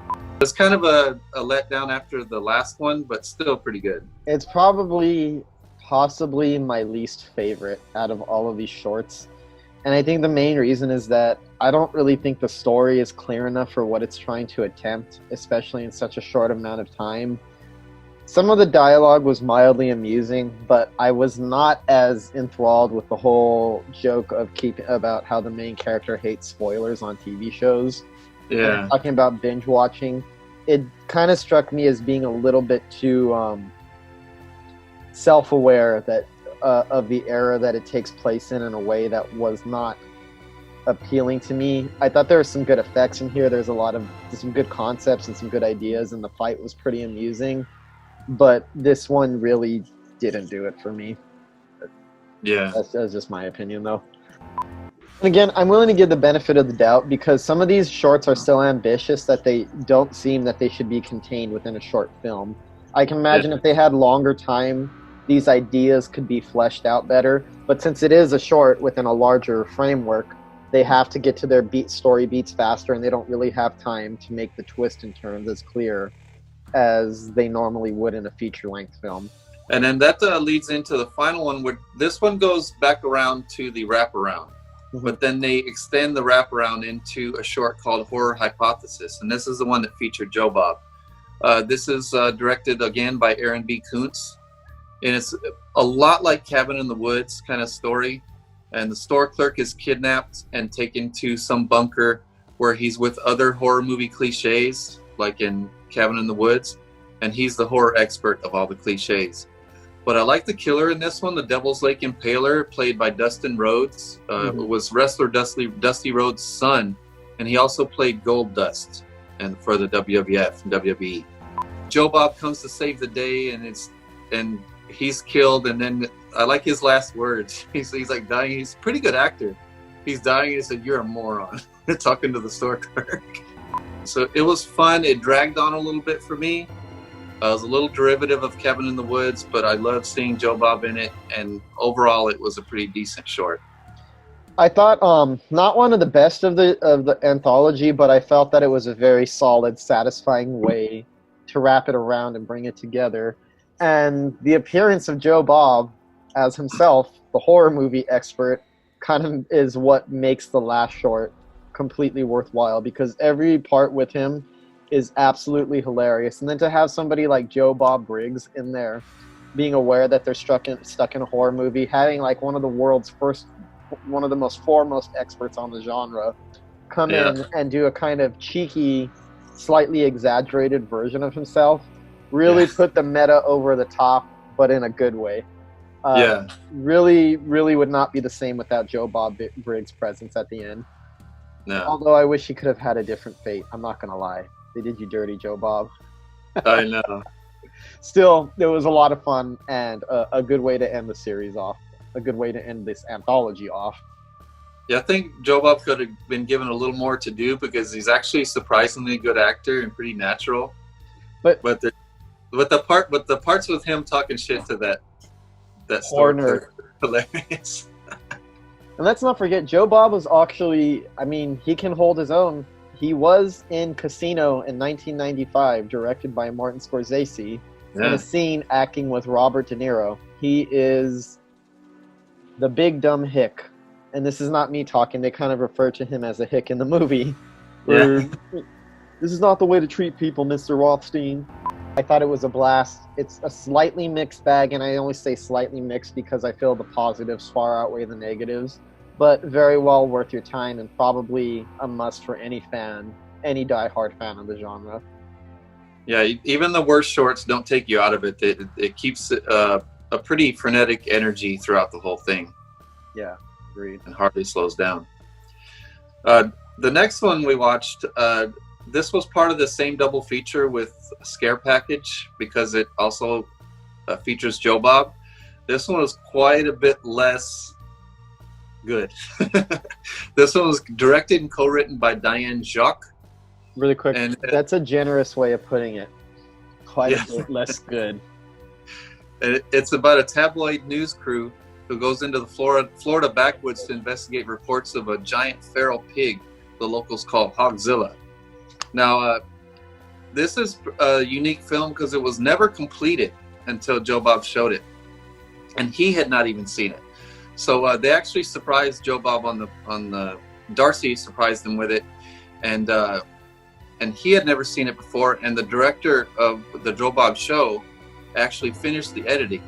It's kind of a letdown after the last one, but still pretty good. It's possibly my least favorite out of all of these shorts. And I think the main reason is that I don't really think the story is clear enough for what it's trying to attempt, especially in such a short amount of time. Some of the dialogue was mildly amusing, but I was not as enthralled with the whole joke of about how the main character hates spoilers on TV shows. Yeah. Talking about binge watching, it kind of struck me as being a little bit too self-aware that of the era that it takes place in a way that was not appealing to me. I thought there were some good effects in here. There's some good concepts and some good ideas, and the fight was pretty amusing. But this one really didn't do it for me. Yeah. That's just my opinion, though. And again, I'm willing to give the benefit of the doubt because some of these shorts are so ambitious that they don't seem that they should be contained within a short film. I can imagine if they had longer time, these ideas could be fleshed out better. But since it is a short within a larger framework, they have to get to their story beats faster, and they don't really have time to make the twist and turns as clear as they normally would in a feature-length film. And then that leads into the final one, where this one goes back around to the wraparound. But then they extend the wraparound into a short called Horror Hypothesis. And this is the one that featured Joe Bob. This is directed again by Aaron B. Kuntz. And it's a lot like Cabin in the Woods kind of story. And the store clerk is kidnapped and taken to some bunker where he's with other horror movie cliches, like in Cabin in the Woods. And he's the horror expert of all the cliches. But I like the killer in this one, the Devil's Lake Impaler, played by Dustin Rhodes. It was wrestler Dusty Rhodes' son, and he also played Gold Dust for the WWF and WWE. Joe Bob comes to save the day, and he's killed. And then I like his last words. He's like dying. He's a pretty good actor. He's dying. He said, "You're a moron," talking to the store clerk. So it was fun. It dragged on a little bit for me. It was a little derivative of Cabin in the Woods, but I loved seeing Joe Bob in it, and overall it was a pretty decent short. I thought not one of the best of the anthology, but I felt that it was a very solid, satisfying way to wrap it around and bring it together. And the appearance of Joe Bob as himself, the horror movie expert, kind of is what makes the last short completely worthwhile, because every part with him is absolutely hilarious. And then to have somebody like Joe Bob Briggs in there, being aware that they're stuck in a horror movie, having like one of the most foremost experts on the genre come in and do a kind of cheeky, slightly exaggerated version of himself, really put the meta over the top, but in a good way. Really, really would not be the same without Joe Bob Briggs' presence at the end. No. Although I wish he could have had a different fate. I'm not going to lie. They did you dirty, Joe Bob. I know. Still, it was a lot of fun and a good way to end the series off. A good way to end this anthology off. Yeah, I think Joe Bob could have been given a little more to do, because he's actually a surprisingly good actor and pretty natural. But the parts with him talking shit to that store clerk are hilarious. And let's not forget, Joe Bob was actually, he can hold his own. He was in Casino in 1995, directed by Martin Scorsese, in a scene acting with Robert De Niro. He is the big dumb hick. And this is not me talking. They kind of refer to him as a hick in the movie. This is not the way to treat people, Mr. Rothstein. I thought it was a blast. It's a slightly mixed bag, and I only say slightly mixed because I feel the positives far outweigh the negatives. But very well worth your time, and probably a must for any fan, any diehard fan of the genre. Yeah, even the worst shorts don't take you out of it. It keeps a a pretty frenetic energy throughout the whole thing. Yeah, agreed. And hardly slows down. The next one we watched, this was part of the same double feature with Scare Package because it also features Joe Bob. This one was quite a bit less good. This one was directed and co-written by Diane Jacques. Really quick, And that's a generous way of putting it. Quite a bit less good. It's about a tabloid news crew who goes into the Florida backwoods to investigate reports of a giant feral pig the locals call Hogzilla. Now, this is a unique film because it was never completed until Joe Bob showed it, and he had not even seen it. So they actually surprised Joe Bob on the Darcy surprised him with it, and he had never seen it before. And the director of the Joe Bob show actually finished the editing,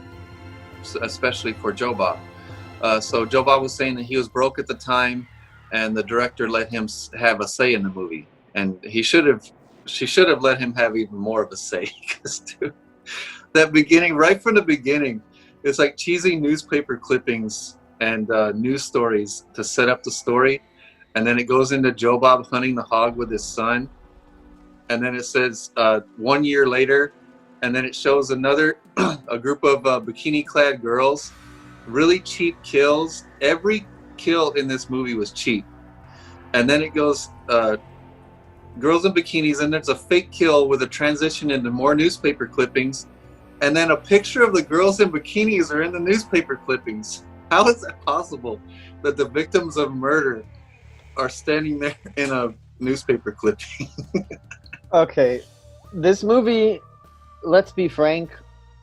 especially for Joe Bob. So Joe Bob was saying that he was broke at the time, and the director let him have a say in the movie, and she should have let him have even more of a say. Because that beginning, right from the beginning, it's like cheesy newspaper clippings and news stories to set up the story, and then it goes into Joe Bob hunting the hog with his son, and then it says 1 year later, and then it shows a group of bikini-clad girls, really cheap kills. Every kill in this movie was cheap, and then it goes girls in bikinis, and there's a fake kill with a transition into more newspaper clippings, and then a picture of the girls in bikinis are in the newspaper clippings. How is that possible that the victims of murder are standing there in a newspaper clipping? Okay, this movie, let's be frank,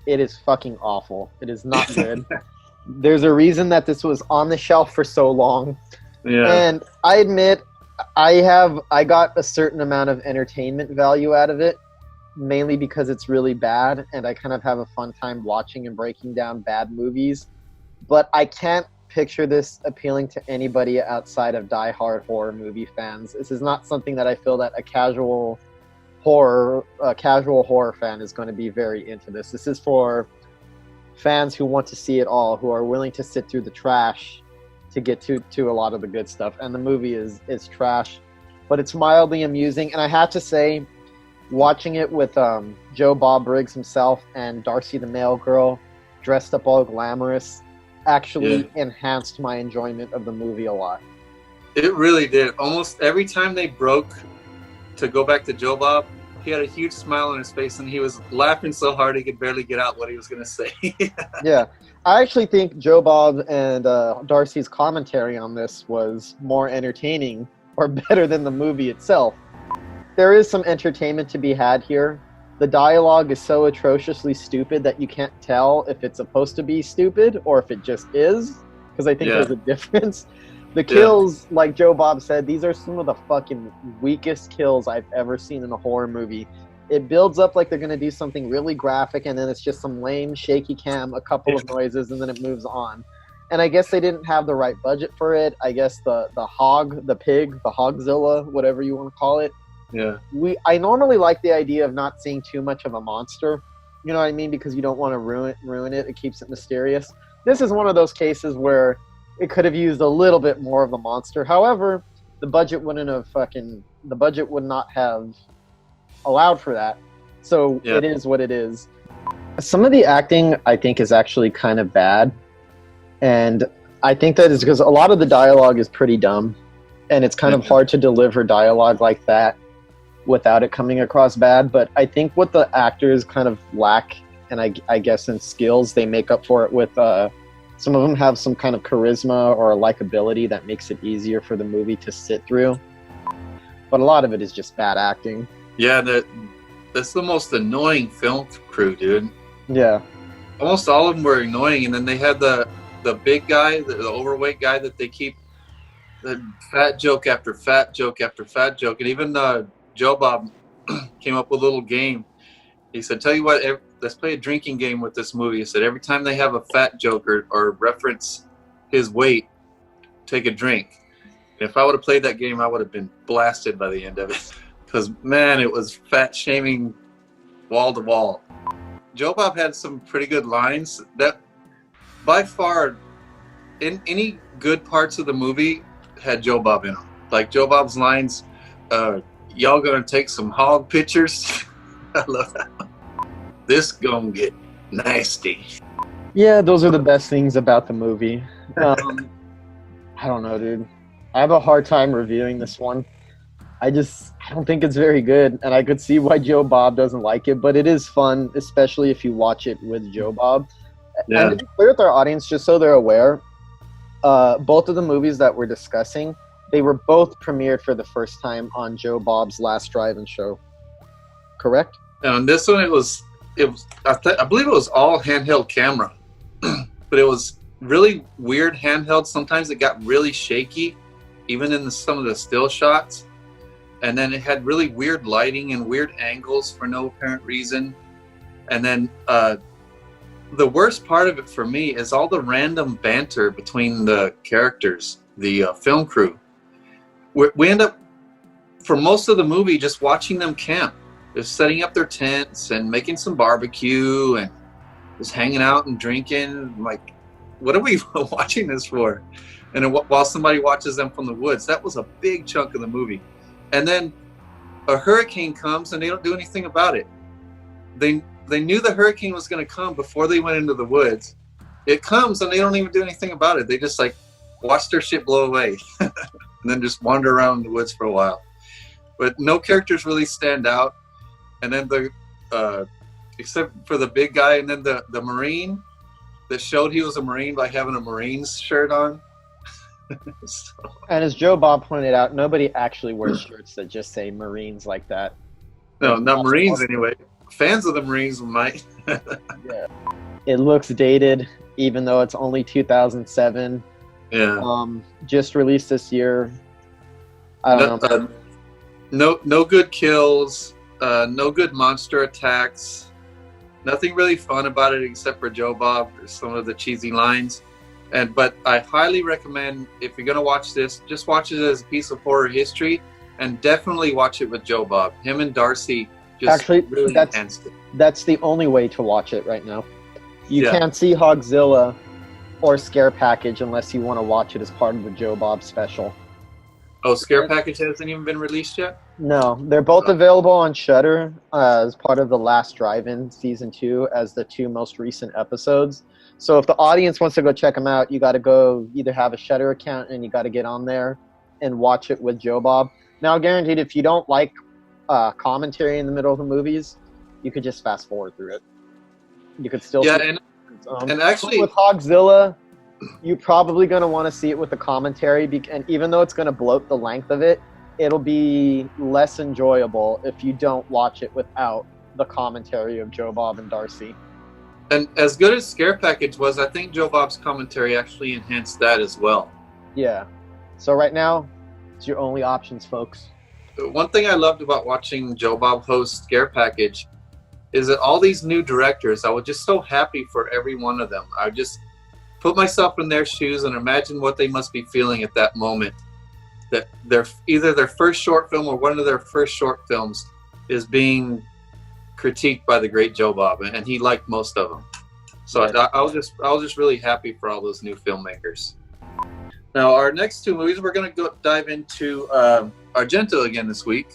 it is fucking awful. It is not good. There's a reason that this was on the shelf for so long. Yeah. And I admit, I got a certain amount of entertainment value out of it, mainly because it's really bad, and I kind of have a fun time watching and breaking down bad movies. But I can't picture this appealing to anybody outside of die-hard horror movie fans. This is not something that I feel that a casual horror fan is going to be very into this. This is for fans who want to see it all, who are willing to sit through the trash to get to a lot of the good stuff. And the movie is trash, but it's mildly amusing. And I have to say, watching it with Joe Bob Briggs himself and Darcy the Mail Girl dressed up all glamorous actually enhanced my enjoyment of the movie a lot. It really did. Almost every time they broke to go back to Joe Bob, he had a huge smile on his face, and he was laughing so hard he could barely get out what he was going to say. Yeah. I actually think Joe Bob and Darcy's commentary on this was more entertaining or better than the movie itself. There is some entertainment to be had here. The dialogue is so atrociously stupid that you can't tell if it's supposed to be stupid or if it just is, because I think there's a difference. The kills, like Joe Bob said, these are some of the fucking weakest kills I've ever seen in a horror movie. It builds up like they're going to do something really graphic, and then it's just some lame, shaky cam, a couple of noises, and then it moves on. And I guess they didn't have the right budget for it. I guess the hog, the pig, the Hogzilla, whatever you want to call it. Yeah. I normally like the idea of not seeing too much of a monster. You know what I mean? Because you don't want to ruin it. It keeps it mysterious. This is one of those cases where it could have used a little bit more of the monster. However, the budget would not have allowed for that. So it is what it is. Some of the acting, I think, is actually kind of bad. And I think that is because a lot of the dialogue is pretty dumb. And it's kind of hard to deliver dialogue like that without it coming across bad. But I think what the actors kind of lack, and I guess in skills, they make up for it with... some of them have some kind of charisma or likability that makes it easier for the movie to sit through. But a lot of it is just bad acting. Yeah, that's the most annoying film crew, dude. Yeah. Almost all of them were annoying, and then they had the big guy, the overweight guy that they keep the fat joke after fat joke after fat joke. And even Joe Bob came up with a little game. He said, tell you what, let's play a drinking game with this movie. He said, every time they have a fat joke or reference his weight, take a drink. And if I would have played that game, I would have been blasted by the end of it. Because, man, it was fat-shaming wall to wall. Joe Bob had some pretty good lines. by far, in any good parts of the movie had Joe Bob in them. Like Joe Bob's lines, y'all gonna take some hog pictures? I love that one. This gonna get nasty. Yeah, those are the best things about the movie. I don't know, dude. I have a hard time reviewing this one. I don't think it's very good, and I could see why Joe Bob doesn't like it, but it is fun, especially if you watch it with Joe Bob. Yeah. And to be clear with our audience, just so they're aware, both of the movies that we're discussing, they were both premiered for the first time on Joe Bob's last drive-in show. Correct? And this one, I believe it was all handheld camera, but it was really weird handheld. Sometimes it got really shaky, even in some of the still shots. And then it had really weird lighting and weird angles for no apparent reason. And then the worst part of it for me is all the random banter between the characters, the film crew. We end up, for most of the movie, just watching them camp. Just setting up their tents and making some barbecue and just hanging out and drinking. Like, what are we watching this for? And then while somebody watches them from the woods, that was a big chunk of the movie. And then a hurricane comes and they don't do anything about it. They knew the hurricane was going to come before they went into the woods. It comes and they don't even do anything about it. They just like watch their shit blow away and then just wander around the woods for a while. But no characters really stand out. And then except for the big guy, and then the Marine that showed he was a Marine by having a Marines shirt on. So. And as Joe Bob pointed out, nobody actually wears shirts that just say Marines like that. No, not Marines anyway. Fans of the Marines might. Yeah. It looks dated, even though it's only 2007. Yeah. Just released this year. I don't know. No good kills. No good monster attacks. Nothing really fun about it except for Joe Bob or some of the cheesy lines. But I highly recommend, if you're gonna watch this, just watch it as a piece of horror history, and definitely watch it with Joe Bob. Him and Darcy just actually really enhanced it. That's the only way to watch it right now. You Yeah. can't see Hogzilla or Scare Package unless you want to watch it as part of the Joe Bob special. Oh, Scare Package hasn't even been released yet? No, they're both available on Shudder as part of the Last Drive-In Season 2 as the two most recent episodes. So if the audience wants to go check them out, you got to go either have a Shudder account and you got to get on there and watch it with Joe Bob. Now, guaranteed, if you don't like commentary in the middle of the movies, you could just fast forward through it. You could still Yeah, see and actually with Hogzilla, you're probably going to want to see it with the commentary, and even though it's going to bloat the length of it, it'll be less enjoyable if you don't watch it without the commentary of Joe Bob and Darcy. And as good as Scare Package was, I think Joe Bob's commentary actually enhanced that as well. Yeah. So right now, it's your only options, folks. One thing I loved about watching Joe Bob host Scare Package is that all these new directors, I was just so happy for every one of them. I just put myself in their shoes and imagine what they must be feeling at that moment. That either their first short film or one of their first short films is being critiqued by the great Joe Bob, and he liked most of them. So yeah. I was just really happy for all those new filmmakers. Now our next two movies, we're going to dive into Argento again this week.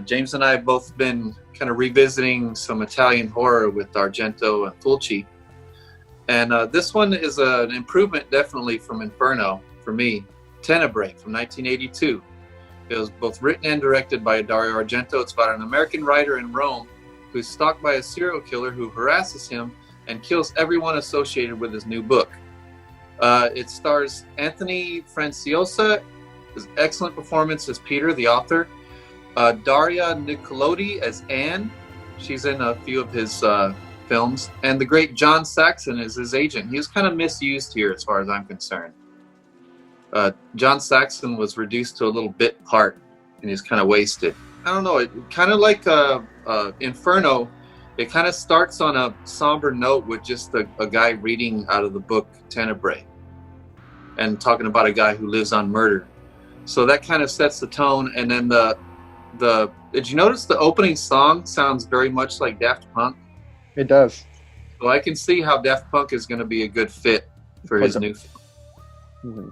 James and I have both been kind of revisiting some Italian horror with Argento and Fulci, and this one is an improvement definitely from Inferno for me. Tenebre from 1982. It was both written and directed by Dario Argento. It's about an American writer in Rome who's stalked by a serial killer who harasses him and kills everyone associated with his new book. It stars Anthony Franciosa, his excellent performance as Peter, the author. Daria Nicolodi as Anne. She's in a few of his films. And the great John Saxon is his agent. He was kind of misused here as far as I'm concerned. John Saxon was reduced to a little bit part, and he's kind of wasted. I don't know, it kind of like Inferno, it kind of starts on a somber note with just a guy reading out of the book Tenebre and talking about a guy who lives on murder. So that kind of sets the tone, and then did you notice the opening song sounds very much like Daft Punk? It does. So I can see how Daft Punk is going to be a good fit for his new film. Mm-hmm.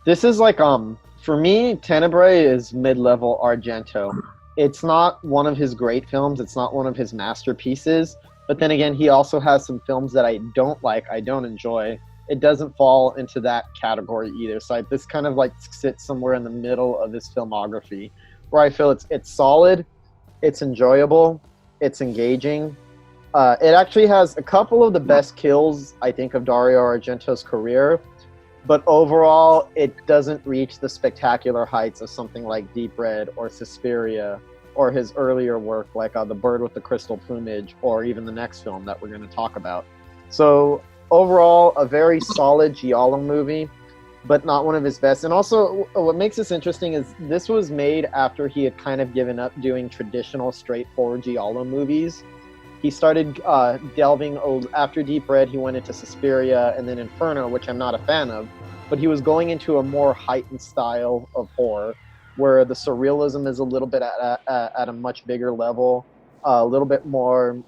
This is like, for me, Tenebrae is mid-level Argento. It's not one of his great films. It's not one of his masterpieces. But then again, he also has some films that I don't like, I don't enjoy. It doesn't fall into that category either. So this kind of like sits somewhere in the middle of his filmography, where I feel it's solid, it's enjoyable, it's engaging. It actually has a couple of the best kills, I think, of Dario Argento's career. But overall, it doesn't reach the spectacular heights of something like Deep Red or Suspiria or his earlier work like The Bird with the Crystal Plumage, or even the next film that we're going to talk about. So overall, a very solid Giallo movie, but not one of his best. And also, what makes this interesting is this was made after he had kind of given up doing traditional, straightforward Giallo movies. He started delving, after Deep Red, he went into Suspiria and then Inferno, which I'm not a fan of, but he was going into a more heightened style of horror, where the surrealism is a little bit at a much bigger level, a little bit more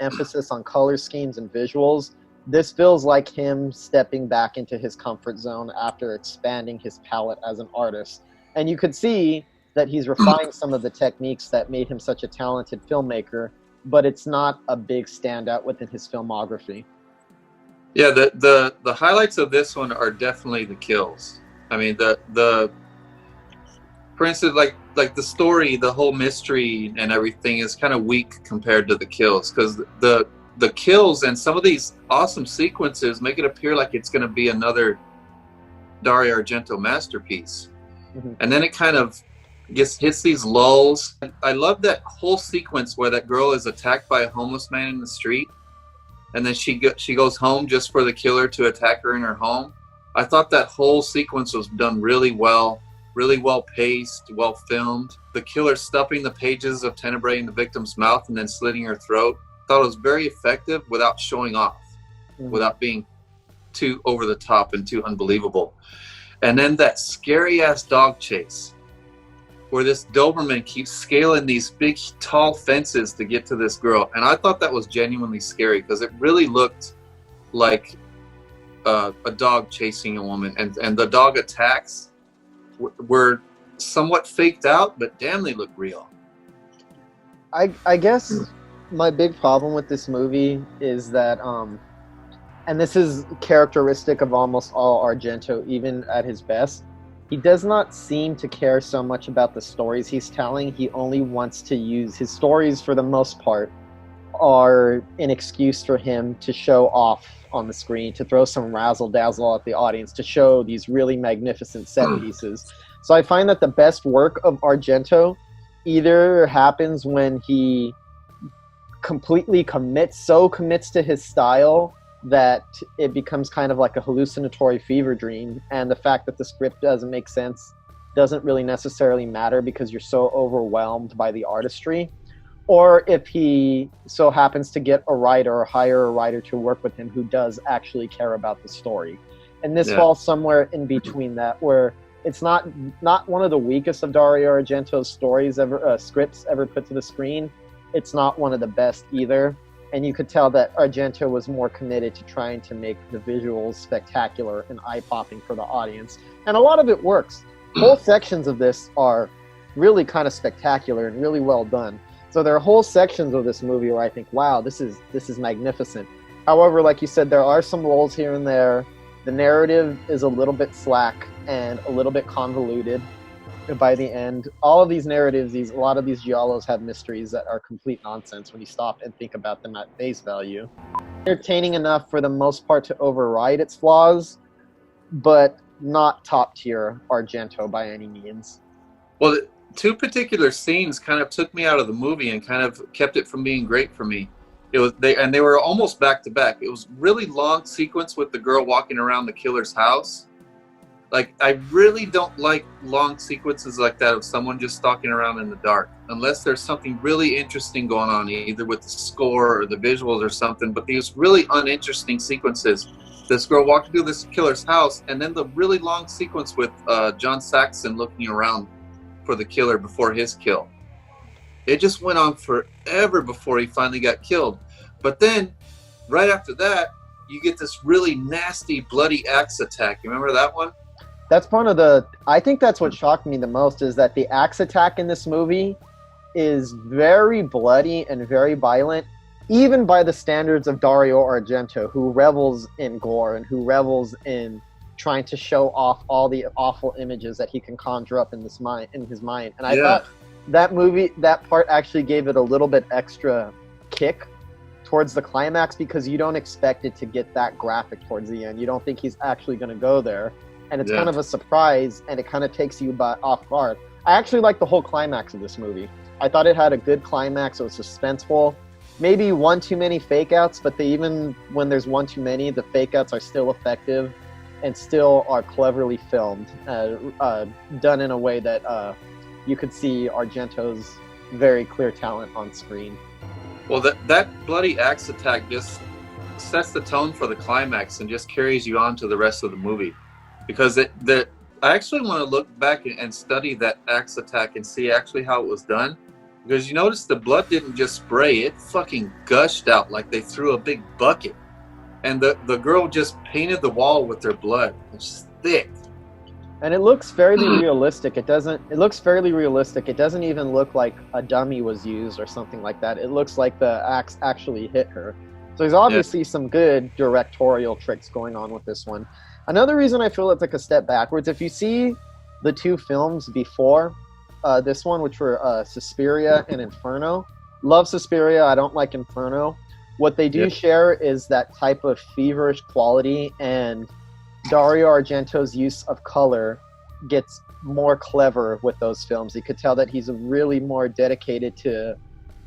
emphasis on color schemes and visuals. This feels like him stepping back into his comfort zone after expanding his palette as an artist. And you could see that he's refined some of the techniques that made him such a talented filmmaker, but it's not a big standout within his filmography. Yeah, the highlights of this one are definitely the kills. I mean, for instance, like the story, the whole mystery and everything is kind of weak compared to the kills, because the kills and some of these awesome sequences make it appear like it's going to be another Dario Argento masterpiece. Mm-hmm. And then it kind of hits these lulls. I love that whole sequence where that girl is attacked by a homeless man in the street, and then she goes home just for the killer to attack her in her home. I thought that whole sequence was done really well paced, well filmed. The killer stuffing the pages of Tenebrae in the victim's mouth and then slitting her throat. I thought it was very effective without showing off, without being too over the top and too unbelievable. And then that scary ass dog chase, where this Doberman keeps scaling these big, tall fences to get to this girl. And I thought that was genuinely scary, because it really looked like a dog chasing a woman. And the dog attacks were somewhat faked out, but damn, they look real. I guess my big problem with this movie is that, and this is characteristic of almost all Argento, even at his best, he does not seem to care so much about the stories he's telling. He only wants to use his stories, for the most part, are an excuse for him to show off on the screen, to throw some razzle-dazzle at the audience, to show these really magnificent set pieces. So I find that the best work of Argento either happens when he completely commits to his style that it becomes kind of like a hallucinatory fever dream, and the fact that the script doesn't make sense doesn't really necessarily matter because you're so overwhelmed by the artistry. Or if he so happens to get a writer or hire a writer to work with him who does actually care about the story. And this falls somewhere in between that, where it's not one of the weakest of Dario Argento's scripts ever put to the screen. It's not one of the best either. And you could tell that Argento was more committed to trying to make the visuals spectacular and eye-popping for the audience. And a lot of it works. Whole sections of this are really kind of spectacular and really well done. So there are whole sections of this movie where I think, wow, this is magnificent. However, like you said, there are some lulls here and there. The narrative is a little bit slack and a little bit convoluted by the end. All of these narratives, a lot of these giallos have mysteries that are complete nonsense when you stop and think about them at face value. Entertaining enough for the most part to override its flaws, but not top tier Argento by any means. Well, two particular scenes kind of took me out of the movie and kind of kept it from being great for me. They were almost back to back. It was really long sequence with the girl walking around the killer's house. Like, I really don't like long sequences like that of someone just stalking around in the dark, unless there's something really interesting going on, either with the score or the visuals or something. But these really uninteresting sequences, this girl walking through this killer's house, and then the really long sequence with John Saxon looking around for the killer before his kill. It just went on forever before he finally got killed. But then right after that, you get this really nasty, bloody axe attack. You remember that one? That's one of the. I think that's what shocked me the most is that the axe attack in this movie is very bloody and very violent, even by the standards of Dario Argento, who revels in gore and who revels in trying to show off all the awful images that he can conjure up in his mind. And I thought that part actually gave it a little bit extra kick towards the climax, because you don't expect it to get that graphic towards the end. You don't think he's actually going to go there, and it's kind of a surprise, and it kind of takes you off guard. I actually like the whole climax of this movie. I thought it had a good climax. It was suspenseful. Maybe one too many fake outs, but even when there's one too many, the fake outs are still effective and still are cleverly filmed, done in a way that you could see Argento's very clear talent on screen. Well, that bloody axe attack just sets the tone for the climax and just carries you on to the rest of the movie. Because I actually want to look back and study that axe attack and see actually how it was done. Because you notice the blood didn't just spray, it fucking gushed out like they threw a big bucket. And the girl just painted the wall with their blood. It's thick. And it looks fairly realistic. It looks fairly realistic. It doesn't even look like a dummy was used or something like that. It looks like the axe actually hit her. So there's obviously some good directorial tricks going on with this one. Another reason I feel it's like a step backwards, if you see the two films before this one, which were Suspiria and Inferno. Love Suspiria, I don't like Inferno. What they do share is that type of feverish quality, and Dario Argento's use of color gets more clever with those films. You could tell that he's really more dedicated to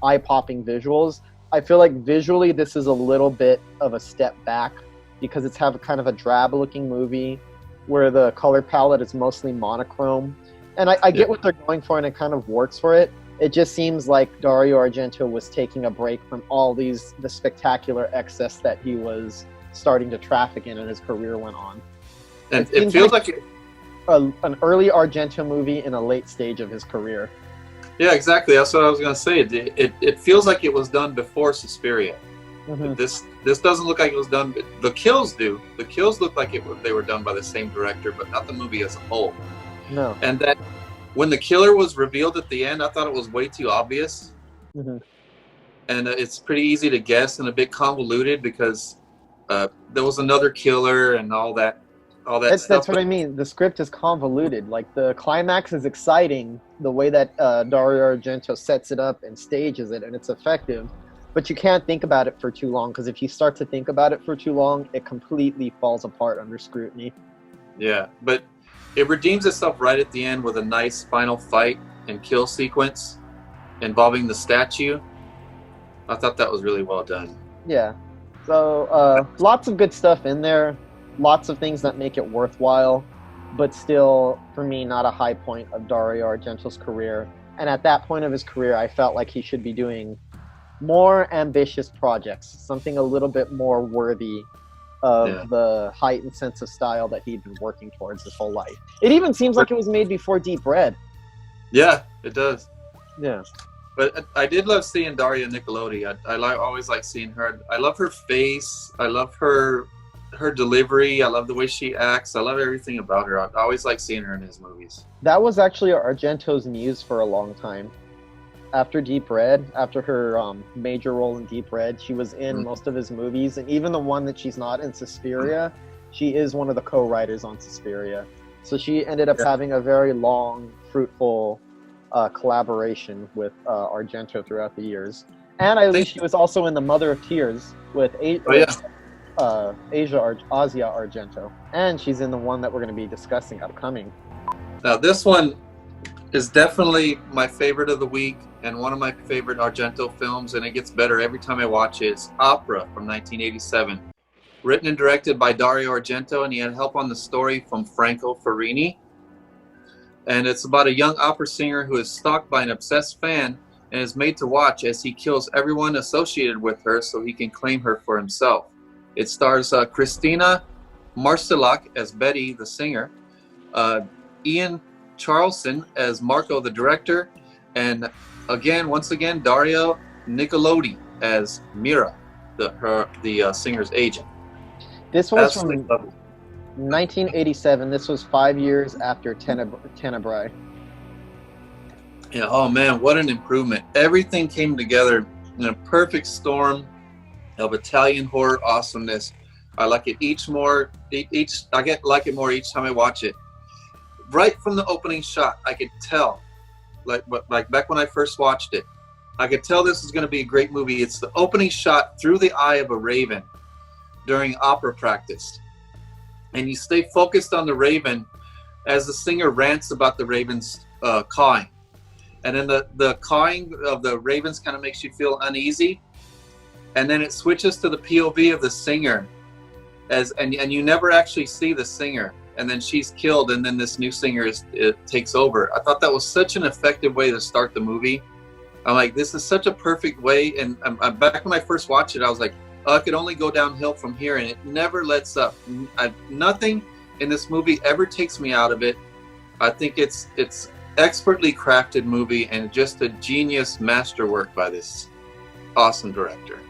eye-popping visuals. I feel like visually this is a little bit of a step back because it's kind of a drab-looking movie where the color palette is mostly monochrome. And I get what they're going for, and it kind of works for it. It just seems like Dario Argento was taking a break from all the spectacular excess that he was starting to traffic in, and his career went on. And it feels like an early Argento movie in a late stage of his career. Yeah, exactly. That's what I was going to say. It feels like it was done before Suspiria. Mm-hmm. This doesn't look like it was done. The kills do. The kills look like they were done by the same director, but not the movie as a whole. No. And that when the killer was revealed at the end, I thought it was way too obvious. Mm-hmm. And it's pretty easy to guess and a bit convoluted because there was another killer and all that stuff. That's what I mean. The script is convoluted. Like, the climax is exciting, the way that Dario Argento sets it up and stages it, and it's effective. But you can't think about it for too long, because if you start to think about it for too long, it completely falls apart under scrutiny. Yeah, but it redeems itself right at the end with a nice final fight and kill sequence involving the statue. I thought that was really well done. Yeah. So lots of good stuff in there. Lots of things that make it worthwhile, but still, for me, not a high point of Dario Argento's career. And at that point of his career, I felt like he should be doing more ambitious projects, something a little bit more worthy of the heightened sense of style that he'd been working towards his whole life. It even seems like it was made before Deep Red. Yeah, it does. Yeah. But I did love seeing Daria Nicolodi. I always like seeing her. I love her face. I love her delivery. I love the way she acts. I love everything about her. I always like seeing her in his movies. That was actually Argento's muse for a long time. After Deep Red, after her major role in Deep Red, she was in most of his movies, and even the one that she's not in, Suspiria, she is one of the co-writers on Suspiria. So she ended up having a very long, fruitful collaboration with Argento throughout the years. And I believe she was also in The Mother of Tears with Asia Argento. And she's in the one that we're going to be discussing upcoming. Now, this one is definitely my favorite of the week and one of my favorite Argento films, and it gets better every time I watch it. It's Opera from 1987. Written and directed by Dario Argento, and he had help on the story from Franco Ferrini. And it's about a young opera singer who is stalked by an obsessed fan and is made to watch as he kills everyone associated with her so he can claim her for himself. It stars Christina Marcellak as Betty, the singer, Ian Charleson as Marco, the director, and once again, Dario Nicolodi as Mira. the singer's agent. This was Absolutely from love it. 1987. This was 5 years after Tenebrae. Yeah, oh man, what an improvement. Everything came together in a perfect storm of Italian horror awesomeness. I like it like it more each time I watch it. Right from the opening shot, I could tell, like back when I first watched it, I could tell this is going to be a great movie. It's the opening shot through the eye of a raven during opera practice. And you stay focused on the raven as the singer rants about the raven's cawing. And then the cawing of the ravens kind of makes you feel uneasy. And then it switches to the POV of the singer, and you never actually see the singer. And then she's killed, and then this new singer takes over. I thought that was such an effective way to start the movie. I'm like, this is such a perfect way. And back when I first watched it, I was like, oh, it could only go downhill from here, and it never lets up. Nothing in this movie ever takes me out of it. I think it's expertly crafted movie and just a genius masterwork by this awesome director.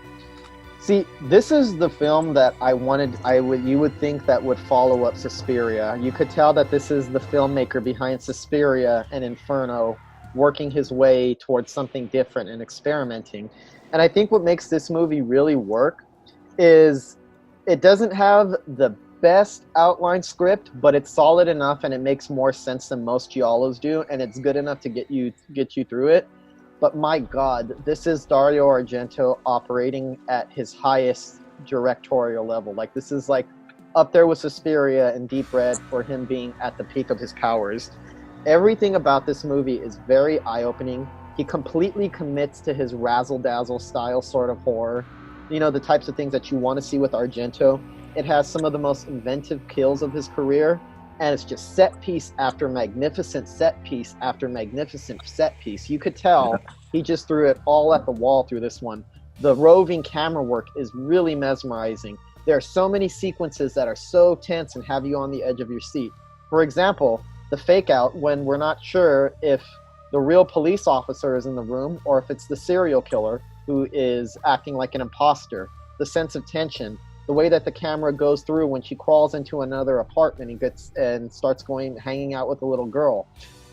See, this is the film that you would think that would follow up Suspiria. You could tell that this is the filmmaker behind Suspiria and Inferno working his way towards something different and experimenting. And I think what makes this movie really work is it doesn't have the best outline script, but it's solid enough and it makes more sense than most giallos do, and it's good enough to get you through it. But my God, this is Dario Argento operating at his highest directorial level. Like, this is like up there with Suspiria and Deep Red for him being at the peak of his powers. Everything about this movie is very eye-opening. He completely commits to his razzle-dazzle style sort of horror. You know, the types of things that you want to see with Argento. It has some of the most inventive kills of his career, and it's just set piece after magnificent set piece after magnificent set piece. You could tell he just threw it all at the wall through this one. The roving camera work is really mesmerizing. There are so many sequences that are so tense and have you on the edge of your seat. For example, the fake out when we're not sure if the real police officer is in the room or if it's the serial killer who is acting like an imposter. The sense of tension, the way that the camera goes through when she crawls into another apartment and starts hanging out with a little girl.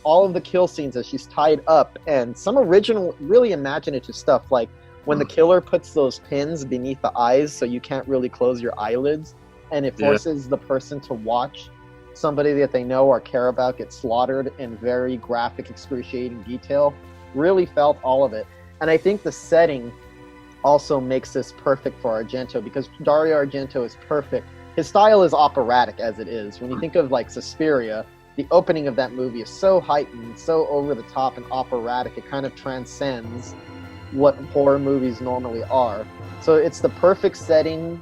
All of the kill scenes as she's tied up, and some original, really imaginative stuff, like when the killer puts those pins beneath the eyes so you can't really close your eyelids, and it forces the person to watch somebody that they know or care about get slaughtered in very graphic, excruciating detail. Really felt all of it. And I think the setting also makes this perfect for Argento, because Dario Argento is perfect. His style is operatic as it is. When you think of like Suspiria, the opening of that movie is so heightened, so over the top and operatic, it kind of transcends what horror movies normally are. So it's the perfect setting,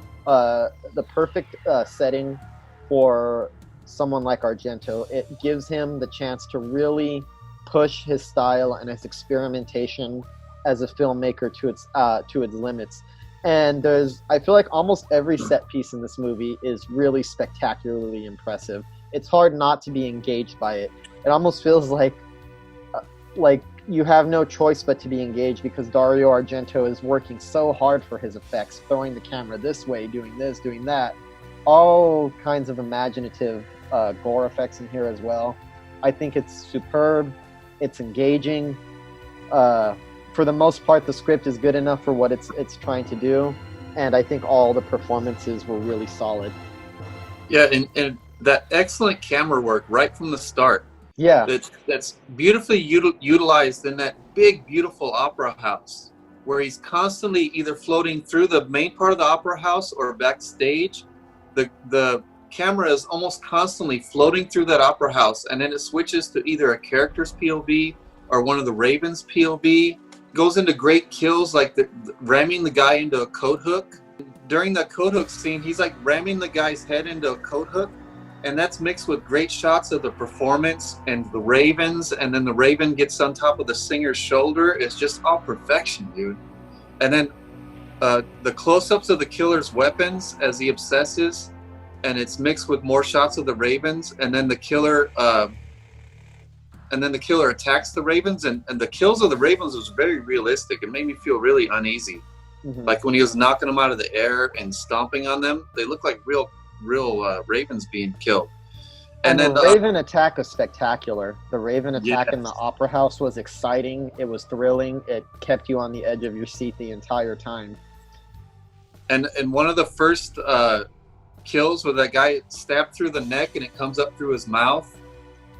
setting for someone like Argento. It gives him the chance to really push his style and his experimentation as a filmmaker to its limits. And I feel like almost every set piece in this movie is really spectacularly impressive. It's hard not to be engaged by it. It almost feels like you have no choice but to be engaged, because Dario Argento is working so hard for his effects, throwing the camera this way, doing this, doing that. All kinds of imaginative gore effects in here as well. I think it's superb. It's engaging. For the most part, the script is good enough for what it's trying to do, and I think all the performances were really solid. Yeah, and that excellent camera work right from the start. Yeah, that's beautifully utilized in that big, beautiful opera house, where he's constantly either floating through the main part of the opera house or backstage. The camera is almost constantly floating through that opera house, and then it switches to either a character's POV or one of the ravens' POV. Goes into great kills, like ramming the guy into a coat hook. During that coat hook scene, he's like ramming the guy's head into a coat hook, and that's mixed with great shots of the performance and the ravens, and then the raven gets on top of the singer's shoulder. It's just all perfection, dude. And then the close-ups of the killer's weapons as he obsesses, and it's mixed with more shots of the ravens, and then the killer attacks the ravens, and the kills of the ravens was very realistic. It made me feel really uneasy. Mhm. Like when he was knocking them out of the air and stomping on them, they look like real ravens being killed. And then the Raven attack was spectacular. The Raven attack in the yes. Opera House was exciting. It was thrilling. It kept you on the edge of your seat the entire time. And one of the first kills where that guy stabbed through the neck and it comes up through his mouth.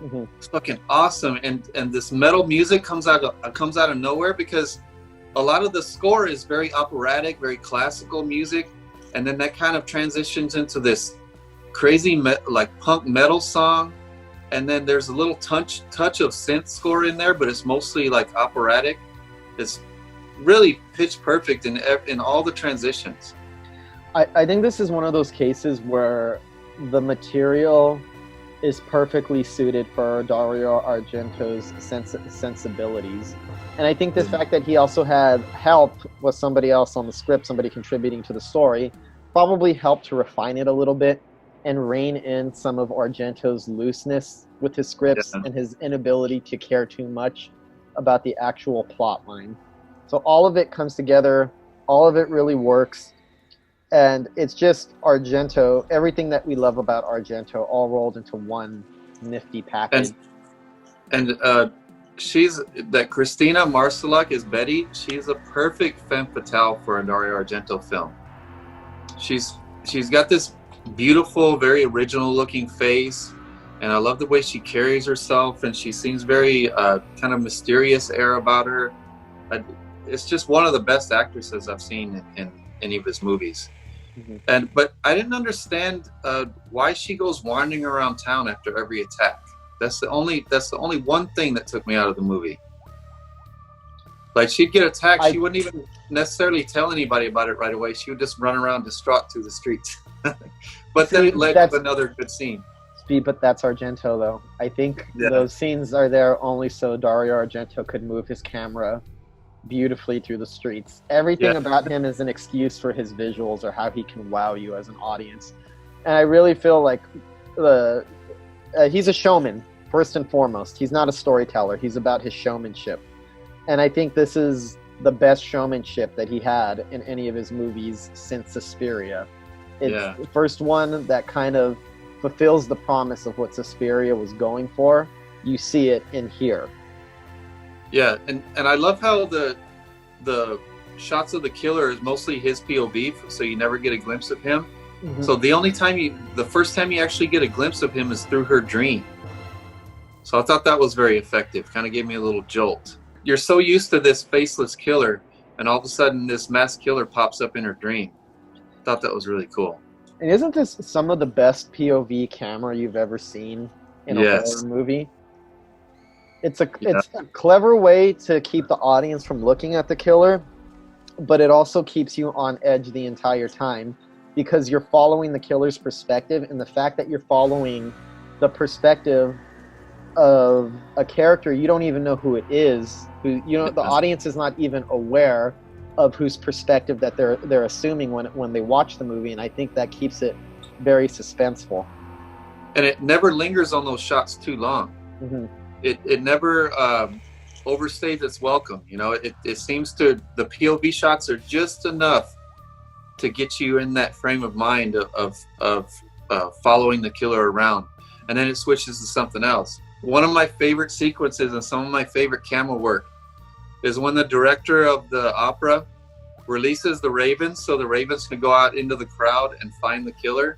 Mhm. It's fucking awesome. And this metal music comes out of nowhere, because a lot of the score is very operatic, very classical music, and then that kind of transitions into this crazy like punk metal song, and then there's a little touch of synth score in there, but it's mostly like operatic. It's really pitch perfect in all the transitions. I think this is one of those cases where the material is perfectly suited for Dario Argento's sensibilities. And I think the fact that he also had help with somebody else on the script, somebody contributing to the story, probably helped to refine it a little bit and rein in some of Argento's looseness with his scripts and his inability to care too much about the actual plot line. So all of it comes together, all of it really works, and it's just Argento, everything that we love about Argento all rolled into one nifty package. And Christina Marsalek is Betty. She's a perfect femme fatale for a Dario Argento film. She's got this beautiful, very original looking face, and I love the way she carries herself, and she seems very kind of mysterious air about her. It's just one of the best actresses I've seen in any of his movies. Mm-hmm. But I didn't understand why she goes wandering around town after every attack. That's the only one thing that took me out of the movie. Like, she'd get attacked, she wouldn't even necessarily tell anybody about it right away. She would just run around distraught through the streets. But then it led to another good scene. But that's Argento, though. I think those scenes are there only so Dario Argento could move his camera beautifully through the streets. Everything about him is an excuse for his visuals or how he can wow you as an audience. And I really feel like he's a showman, first and foremost. He's not a storyteller. He's about his showmanship. And I think this is the best showmanship that he had in any of his movies since Suspiria. It's the first one that kind of fulfills the promise of what Suspiria was going for. You see it in here. Yeah, and I love how the shots of the killer is mostly his POV, so you never get a glimpse of him. Mm-hmm. So the first time you actually get a glimpse of him is through her dream. So I thought that was very effective. Kind of gave me a little jolt. You're so used to this faceless killer, and all of a sudden this masked killer pops up in her dream. I thought that was really cool. And isn't this some of the best POV camera you've ever seen in a horror movie? It's a clever way to keep the audience from looking at the killer, but it also keeps you on edge the entire time because you're following the killer's perspective, and the fact that you're following the perspective of a character you don't even know who it is, the audience is not even aware of whose perspective that they're assuming when they watch the movie, and I think that keeps it very suspenseful. And it never lingers on those shots too long. Mm-hmm. It never overstays its welcome. You know, it seems to, the POV shots are just enough to get you in that frame of mind of following the killer around, and then it switches to something else. One of my favorite sequences and some of my favorite camera work is when the director of the opera releases the ravens so the ravens can go out into the crowd and find the killer.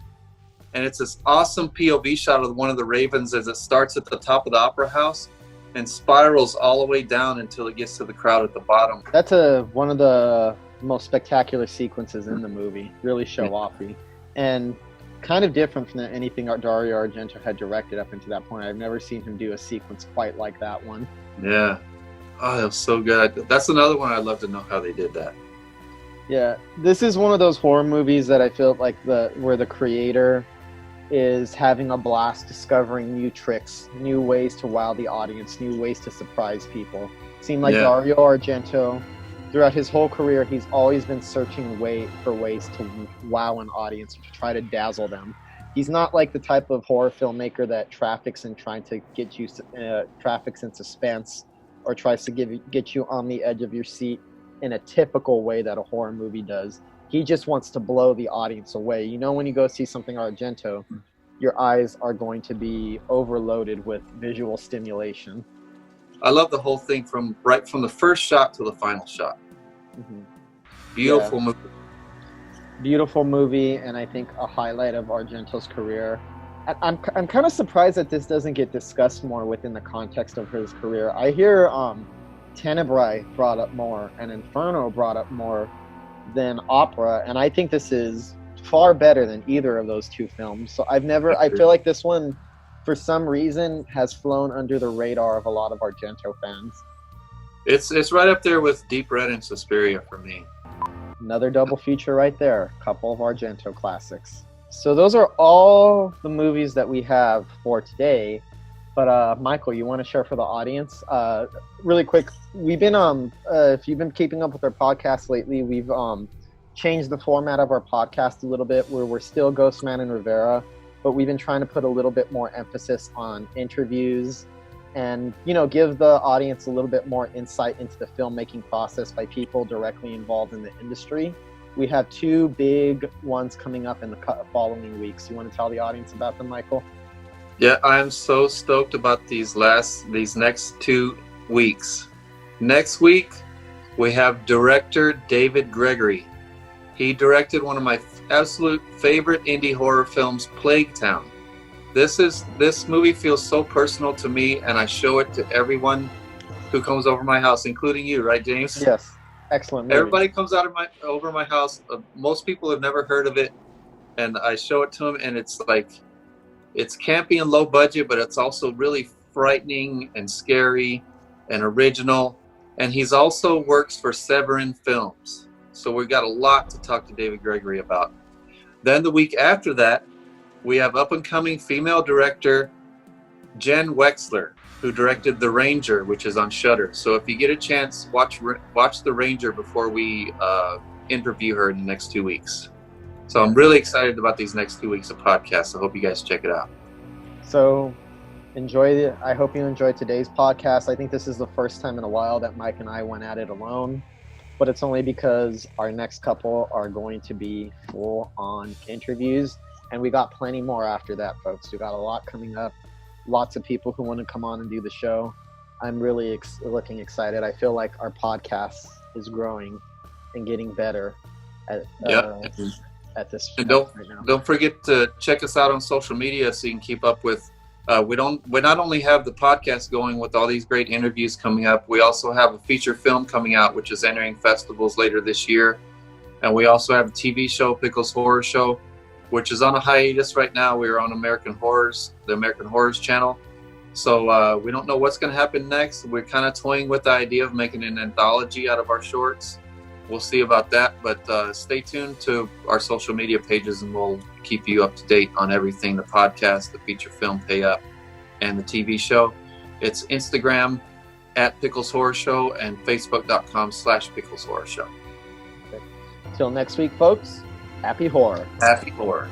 And it's this awesome POV shot of one of the ravens as it starts at the top of the opera house and spirals all the way down until it gets to the crowd at the bottom. That's one of the most spectacular sequences in the movie. Really show-offy. And kind of different from anything Dario Argento had directed up until that point. I've never seen him do a sequence quite like that one. Yeah. Oh, that was so good. That's another one I'd love to know how they did that. Yeah. This is one of those horror movies that I feel like where the creator is having a blast discovering new tricks, new ways to wow the audience, new ways to surprise people. It seemed like Dario Argento, throughout his whole career, he's always been searching for ways to wow an audience, to try to dazzle them. He's not like the type of horror filmmaker that traffics in trying to get you traffics in suspense or tries to get you on the edge of your seat. in a typical way that a horror movie does. He just wants to blow the audience away. You know, when you go see something Argento, your eyes are going to be overloaded with visual stimulation. I love the whole thing from the first shot to the final shot. Mm-hmm. Beautiful movie. Beautiful movie, and I think a highlight of Argento's career. I'm kind of surprised that this doesn't get discussed more within the context of his career. I hear Tenebrae brought up more and Inferno brought up more than Opera, and I think this is far better than either of those two films. So I feel like this one, for some reason, has flown under the radar of a lot of Argento fans. It's right up there with Deep Red and Suspiria for me. Another double feature right there. A couple of Argento classics. So those are all the movies that we have for today. But Michael, you want to share for the audience? Really quick, we've been if you've been keeping up with our podcast lately, we've changed the format of our podcast a little bit, where we're still Ghostman and Rivera, but we've been trying to put a little bit more emphasis on interviews and, you know, give the audience a little bit more insight into the filmmaking process by people directly involved in the industry. We have two big ones coming up in the following weeks. You want to tell the audience about them, Michael? Yeah, I'm so stoked about these next 2 weeks. Next week, we have director David Gregory. He directed one of my absolute favorite indie horror films, Plague Town. This movie feels so personal to me, and I show it to everyone who comes over my house, including you, right, James? Yes, excellent movie. Everybody comes over my house. Most people have never heard of it, and I show it to them, and it's like, it's campy and low budget, but it's also really frightening and scary and original. And he's also works for Severin Films. So we've got a lot to talk to David Gregory about. Then the week after that, we have up-and-coming female director Jen Wexler, who directed The Ranger, which is on Shudder. So if you get a chance, watch The Ranger before we interview her in the next 2 weeks. So I'm really excited about these next 2 weeks of podcasts. I hope you guys check it out. So I hope you enjoyed today's podcast. I think this is the first time in a while that Mike and I went at it alone, but it's only because our next couple are going to be full-on interviews, and we got plenty more after that, folks. We got a lot coming up, lots of people who want to come on and do the show. I'm really looking excited. I feel like our podcast is growing and getting better at this and right now. Don't forget to check us out on social media so you can keep up with we not only have the podcast going with all these great interviews coming up, we also have a feature film coming out which is entering festivals later this year, and we also have a TV show, Pickles Horror Show, which is on a hiatus right now. We're on the American Horrors channel, so we don't know what's going to happen next. We're kind of toying with the idea of making an anthology out of our shorts. We'll see about that, but stay tuned to our social media pages and we'll keep you up to date on everything, the podcast, the feature film Pay Up, and the TV show. It's Instagram @Pickles Horror Show and Facebook.com/Pickles Horror Show. Till next week, folks, happy horror. Happy horror.